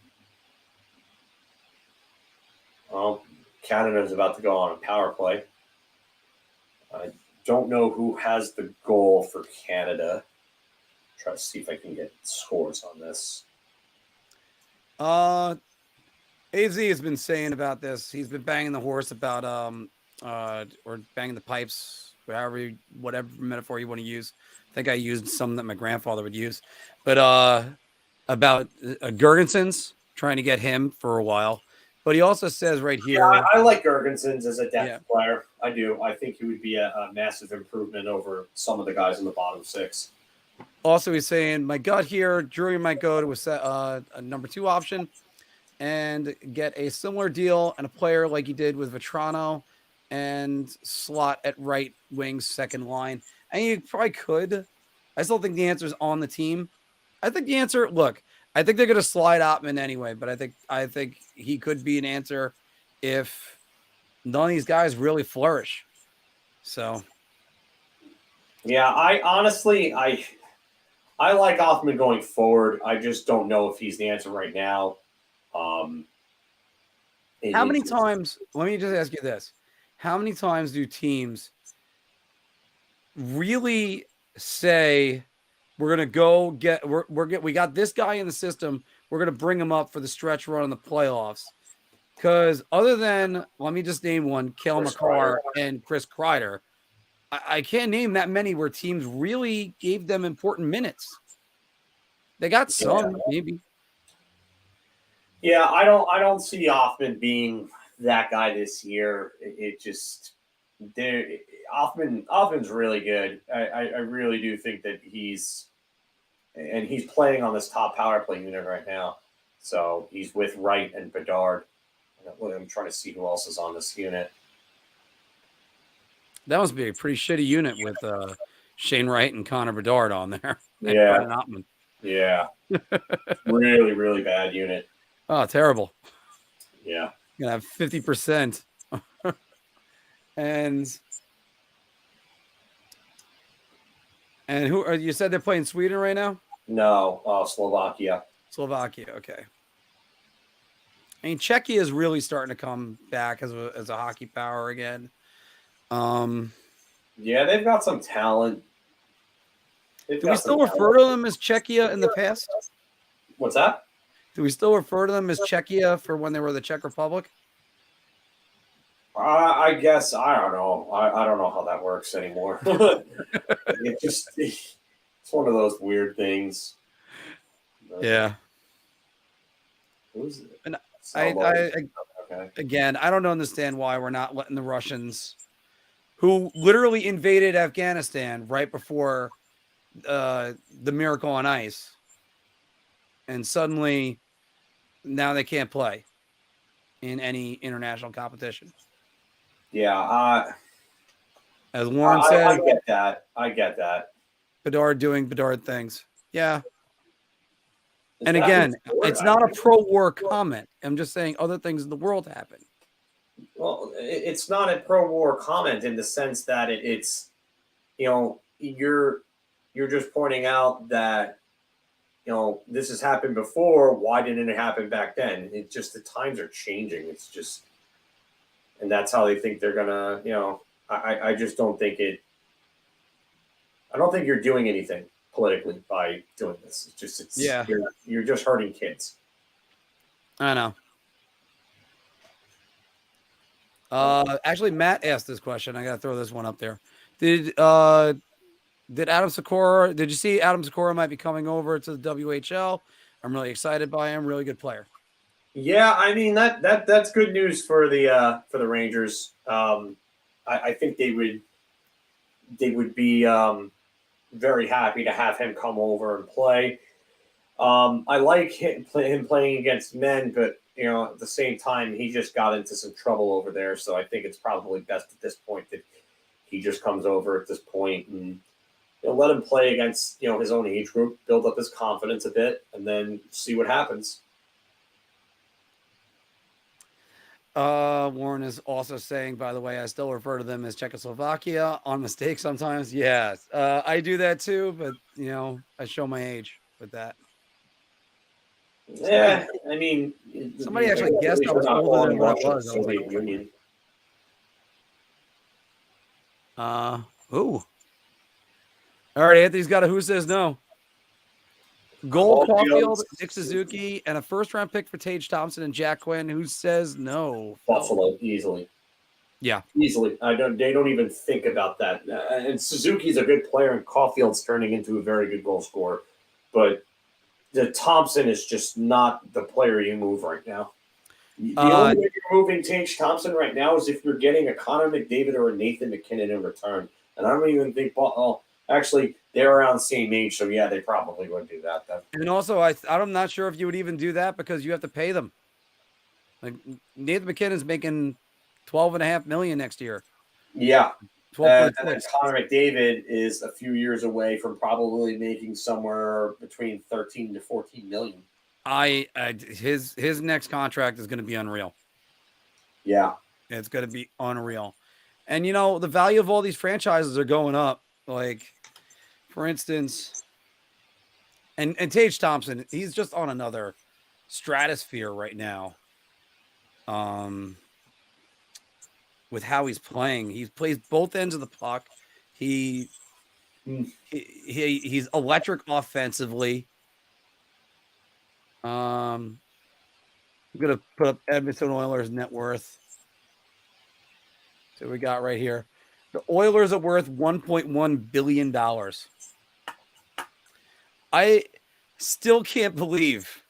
Canada's about to go on a power play. I don't know who has the goal for Canada. Try to see if I can get scores on this. AZ has been saying about this. He's been banging the horse about or banging the pipes, whatever metaphor you want to use. I think I used some that my grandfather would use, but about Gergensons, trying to get him for a while. But he also says right here, yeah, I like Gergensons as a depth player. I do. I think he would be a massive improvement over some of the guys in the bottom 6. Also, he's saying, my gut here, Drury might go to a number 2 option and get a similar deal and a player like he did with Vetrano and slot at right wing second line. And you probably could. I still think the answer is on the team. I think the answer, look, I think they're going to slide Ottman anyway, but I think he could be an answer if none of these guys really flourish. So, yeah, I honestly like Hoffman going forward. I just don't know if he's the answer right now. How many times? Let me just ask you this: how many times do teams really say, "We're gonna go get we got this guy in the system. We're gonna bring him up for the stretch run in the playoffs"? Because other than, let me just name one: Cale Makar and Chris Kreider. I can't name that many where teams really gave them important minutes. They got some, maybe. Yeah, I don't see Hoffman being that guy this year. It just Hoffman's really good. I really do think that he's playing on this top power play unit right now. So he's with Wright and Bedard. I'm trying to see who else is on this unit. That must be a pretty shitty unit with Shane Wright and Connor Bedard on there. Yeah. Yeah. Really, really bad unit. Oh, terrible. Yeah. You're going to have 50%. And who are you said they're playing Sweden right now? No, Slovakia. Slovakia. Okay. I mean, Czechia is really starting to come back as a hockey power again. Yeah, they've got some talent. Do we still refer to them as Czechia in the past? What's that? Do we still refer to them as Czechia for when they were the Czech Republic? I guess I don't know. I don't know how that works anymore. It's one of those weird things. Yeah. Who's it? And Okay. Again, I don't understand why we're not letting the Russians, who literally invaded Afghanistan right before the Miracle on Ice, and suddenly now they can't play in any international competition. Yeah, As Warren said, I get that. Bedard doing Bedard things. Yeah. And again, it's not a pro-war comment. I'm just saying other things in the world happen. Well, it's not a pro-war comment in the sense that it's, you're just pointing out that, this has happened before. Why didn't it happen back then? It's just the times are changing. It's just, and that's how they think they're gonna, I just don't think it. I don't think you're doing anything politically by doing this. You're just hurting kids. I know. Actually, Matt asked this question. I gotta throw this one up there. Did Adam Sikora? Did you see Adam Sikora might be coming over to the WHL? I'm really excited by him. Really good player. Yeah, I mean that's good news for the Rangers. I think they would be very happy to have him come over and play. I like him playing against men, but at the same time, he just got into some trouble over there. So I think it's probably best at this point that he just comes over at this point and let him play against his own age group, build up his confidence a bit, and then see what happens. Warren is also saying, by the way, I still refer to them as Czechoslovakia on mistake sometimes. Yes, I do that too, but I show my age with that. Yeah, I mean, somebody actually guessed I was older than what I was. Soviet Union. Ooh. All right, Anthony's got a who says no. Gold Caulfield, Nick Suzuki, and a first-round pick for Tage Thompson and Jack Quinn. Who says no? Buffalo, easily. Yeah, easily. They don't even think about that. And Suzuki's a good player, and Caulfield's turning into a very good goal scorer. But the Thompson is just not the player you move right now. The only way you're moving Tage Thompson right now is if you're getting a Connor McDavid or a Nathan McKinnon in return. And I don't even think. Actually, they're around the same age, so yeah, they probably would do that. Then. And also, I'm not sure if you would even do that because you have to pay them. Like Nathan McKinnon's making $12.5 million next year. Yeah, 12.6. and Connor McDavid is a few years away from probably making somewhere between 13 to 14 million. His next contract is going to be unreal. Yeah, it's going to be unreal. And the value of all these franchises are going up. Like, for instance, and Tage Thompson, he's just on another stratosphere right now. With how he's playing, he plays both ends of the puck. He's electric offensively. I'm gonna put up Edmonton Oilers net worth. So we got right here. The Oilers are worth $1.1 billion. I still can't believe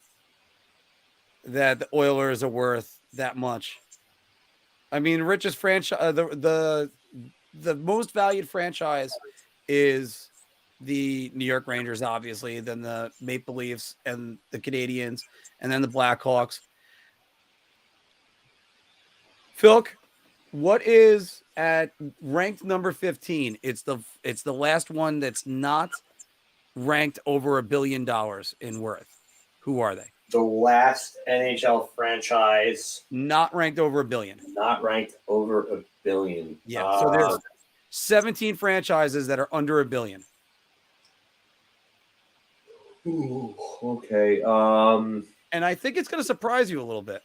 that the Oilers are worth that much. I mean, richest franchise, the most valued franchise is the New York Rangers, obviously, then the Maple Leafs and the Canadiens, and then the Blackhawks. Phil, what is at ranked number 15? It's the last one that's not ranked over $1 billion in worth? Who are they? The last NHL franchise Not ranked over $1 billion. not ranked over $1 billion. Yeah. So there's 17 franchises that are under $1 billion. Ooh, okay. And I think it's going to surprise you a little bit.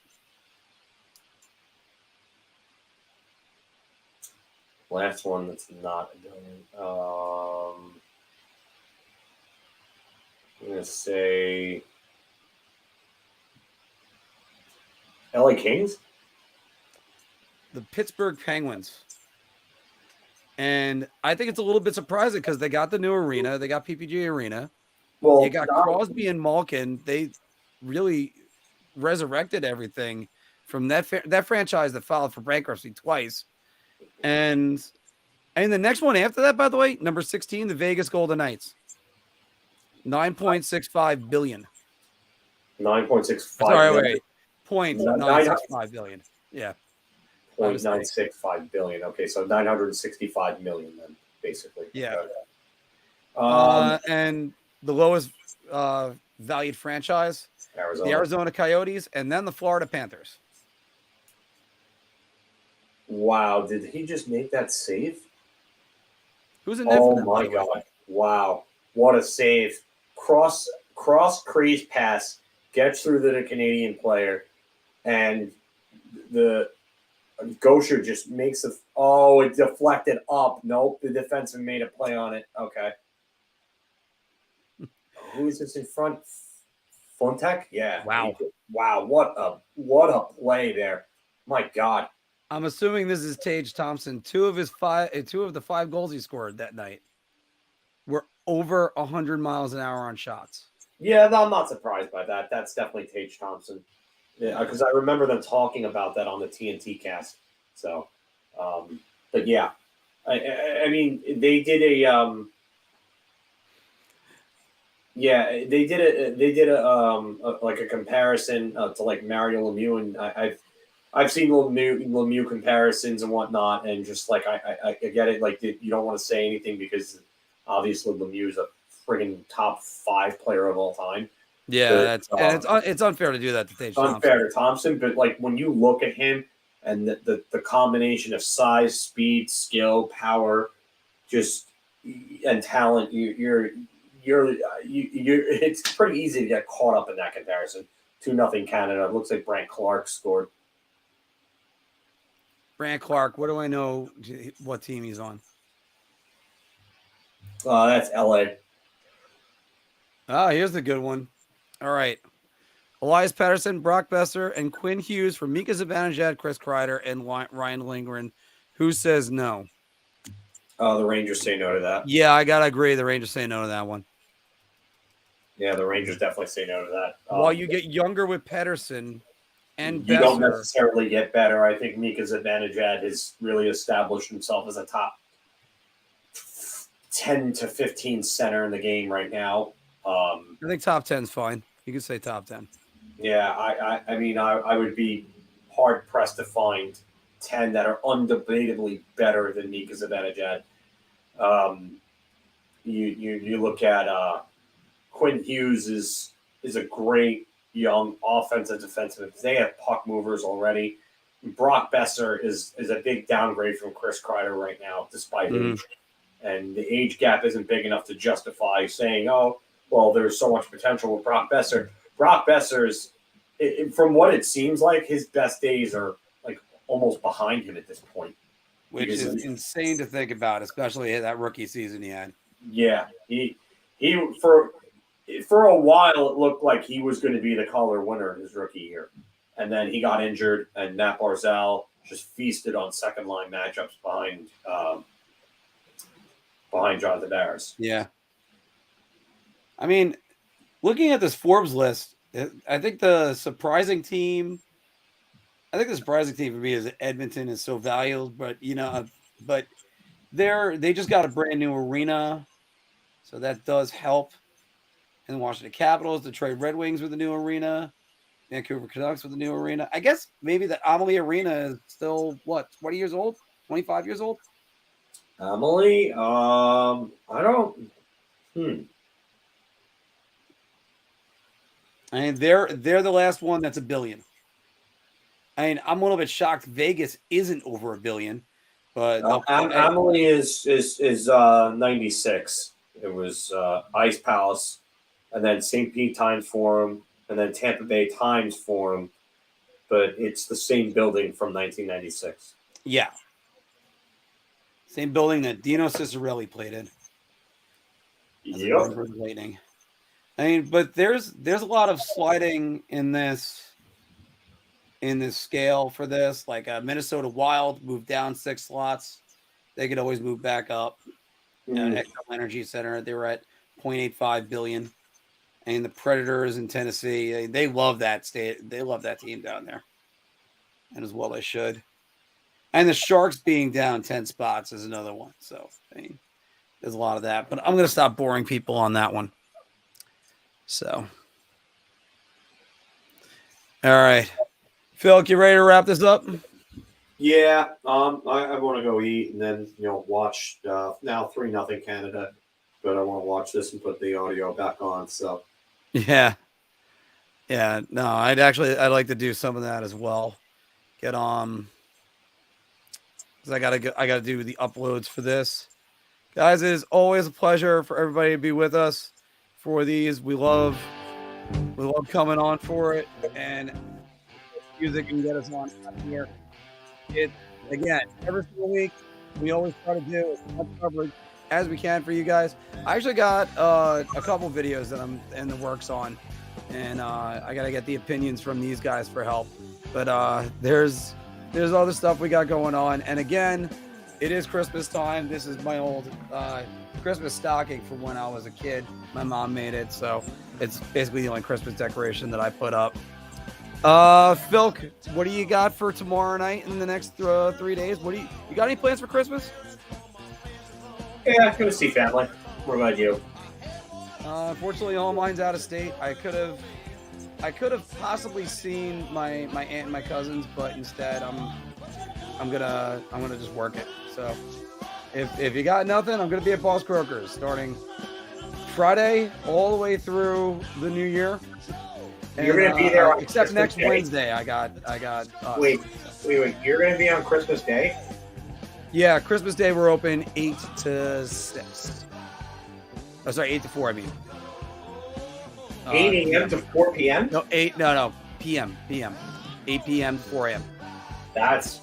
Last one that's not $1 billion. I'm gonna say LA Kings. The Pittsburgh Penguins. And I think it's a little bit surprising because they got the new arena. They got PPG Arena. Well, You got Crosby and Malkin. They really resurrected everything from that franchise that filed for bankruptcy twice. And the next one after that, by the way, number 16, the Vegas Golden Knights. $9.65 billion. 9.65. Sorry, wait. $0.965 billion. Yeah. 0.965 billion. Okay, so 965 million then, basically. Yeah. Okay. And the lowest valued franchise, Arizona. the Arizona Coyotes, and then the Florida Panthers. Wow, did he just make that save? Who's in there for Oh them, my by the way? god! Wow, what a save! Cross crease pass gets through the Canadian player, and the Gosher just makes it deflected up. Nope, the defenseman made a play on it. Okay. Who is this in front? Fontek? Yeah. Wow. Wow, what a play there. My God. I'm assuming this is Tage Thompson. Two of the 5 goals he scored that night were over 100 miles an hour on shots. Yeah, I'm not surprised by that. That's definitely Tage Thompson. Yeah, because I remember them talking about that on the TNT cast. So, but yeah, I mean, they did a like a comparison to like Mario Lemieux, and I've seen Lemieux comparisons and whatnot, and just like I get it. Like you don't want to say anything because obviously Lemieux is a friggin' top 5 player of all time. Yeah, it's unfair to do that to Tage Thompson. Unfair to Thompson, but like when you look at him and the combination of size, speed, skill, power, just and talent, it's pretty easy to get caught up in that comparison. 2-0 Canada. It looks like Brandt Clark scored. Brandt Clark, what do I know what team he's on? That's LA. Ah, here's the good one. All right. Elias Pettersson, Brock Besser, and Quinn Hughes for Mika Zibanejad, Chris Kreider, and Ryan Lindgren. Who says no? The Rangers say no to that. Yeah, I got to agree. The Rangers say no to that one. Yeah, the Rangers definitely say no to that. While you get younger with Pettersson and you Besser, don't necessarily get better. I think Mika Zibanejad has really established himself as a top 10 to 15 center in the game right now. I think top 10 is fine. You can say top 10. Yeah, I mean, I would be hard pressed to find 10 that are undebatably better than Mika Zibanejad. You look at Quinn Hughes is a great young offensive defenseman. They have puck movers already. Brock Besser is a big downgrade from Chris Kreider right now, despite age. And the age gap isn't big enough to justify saying, oh, well, there's so much potential with Brock Besser. Brock Besser's, from what it seems like, his best days are like almost behind him at this point. Which is insane to think about, especially that rookie season he had. Yeah, he for a while it looked like he was going to be the Calder winner in his rookie year, and then he got injured, and Matt Barzal just feasted on second line matchups behind Jonathan Darris. Yeah. I mean, looking at this Forbes list, I think the surprising team for me is that Edmonton is so valued, but they just got a brand new arena, so that does help. And the Washington Capitals, Detroit Red Wings with the new arena, Vancouver Canucks with the new arena. I guess maybe the Amalie Arena is still 20 years old, 25 years old. Amalie, I don't. I mean, they're the last one that's $1 billion. I mean, I'm a little bit shocked Vegas isn't over $1 billion, but Amelie is 96. It was Ice Palace, and then St. Pete Times Forum, and then Tampa Bay Times Forum, but it's the same building from 1996. Yeah. Same building that Dino Ciccarelli played in. Yep. Lightning. I mean, but there's a lot of sliding in this scale for this. Like Minnesota Wild moved down 6 slots. They could always move back up. XL Energy Center, they were at 0.85 billion. And the Predators in Tennessee, they love that state. They love that team down there. And as well they should. And the Sharks being down 10 spots is another one. So, I mean, there's a lot of that. But I'm going to stop boring people on that one. So. All right. Phil, you ready to wrap this up? Yeah. I want to go eat and then, watch now 3-0 Canada. But I want to watch this and put the audio back on. So. Yeah. Yeah. No, I'd like to do some of that as well. Get on. Because I gotta do the uploads for this. Guys, it is always a pleasure for everybody to be with us for these. We love coming on for it, and music can get us on here. It again, every single week we always try to do as much coverage as we can for you guys. I actually got a couple videos that I'm in the works on, and I gotta get the opinions from these guys for help. But there's other stuff we got going on. And again, it is Christmas time. This is my old Christmas stocking from when I was a kid. My mom made it. So it's basically the only Christmas decoration that I put up. Phil, what do you got for tomorrow night and the next 3 days? You got any plans for Christmas? Yeah, I'm going to see family. What about you? Unfortunately, all mine's out of state. I could have possibly seen my aunt and my cousins, but instead I'm gonna just work it. So if you got nothing, I'm gonna be at Boss Croakers starting Friday all the way through the new year. And, you're gonna be there on except Christmas next Day. Wednesday. I got. Wait. You're gonna be on Christmas Day? Yeah, Christmas Day we're open 8 to 6. Oh, sorry, 8 to 4. I mean. 8 a.m. to 4 p.m. No, p.m. 8 p.m. to 4 a.m. That's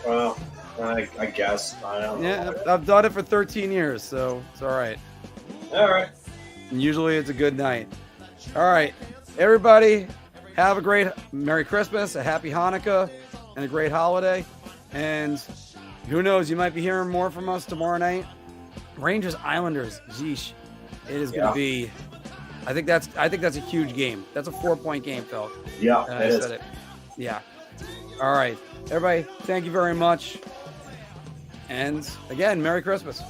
well, I guess I don't know. Yeah, I've done it for 13 years, so it's all right. All right. And usually it's a good night. All right, everybody, have a great Merry Christmas, a Happy Hanukkah, and a great holiday. And who knows, you might be hearing more from us tomorrow night. Rangers Islanders, geesh, it is going to be. I think that's a huge game. That's a 4-point game, Phil. Yeah, I said it. Yeah. All right, everybody. Thank you very much. And again, Merry Christmas.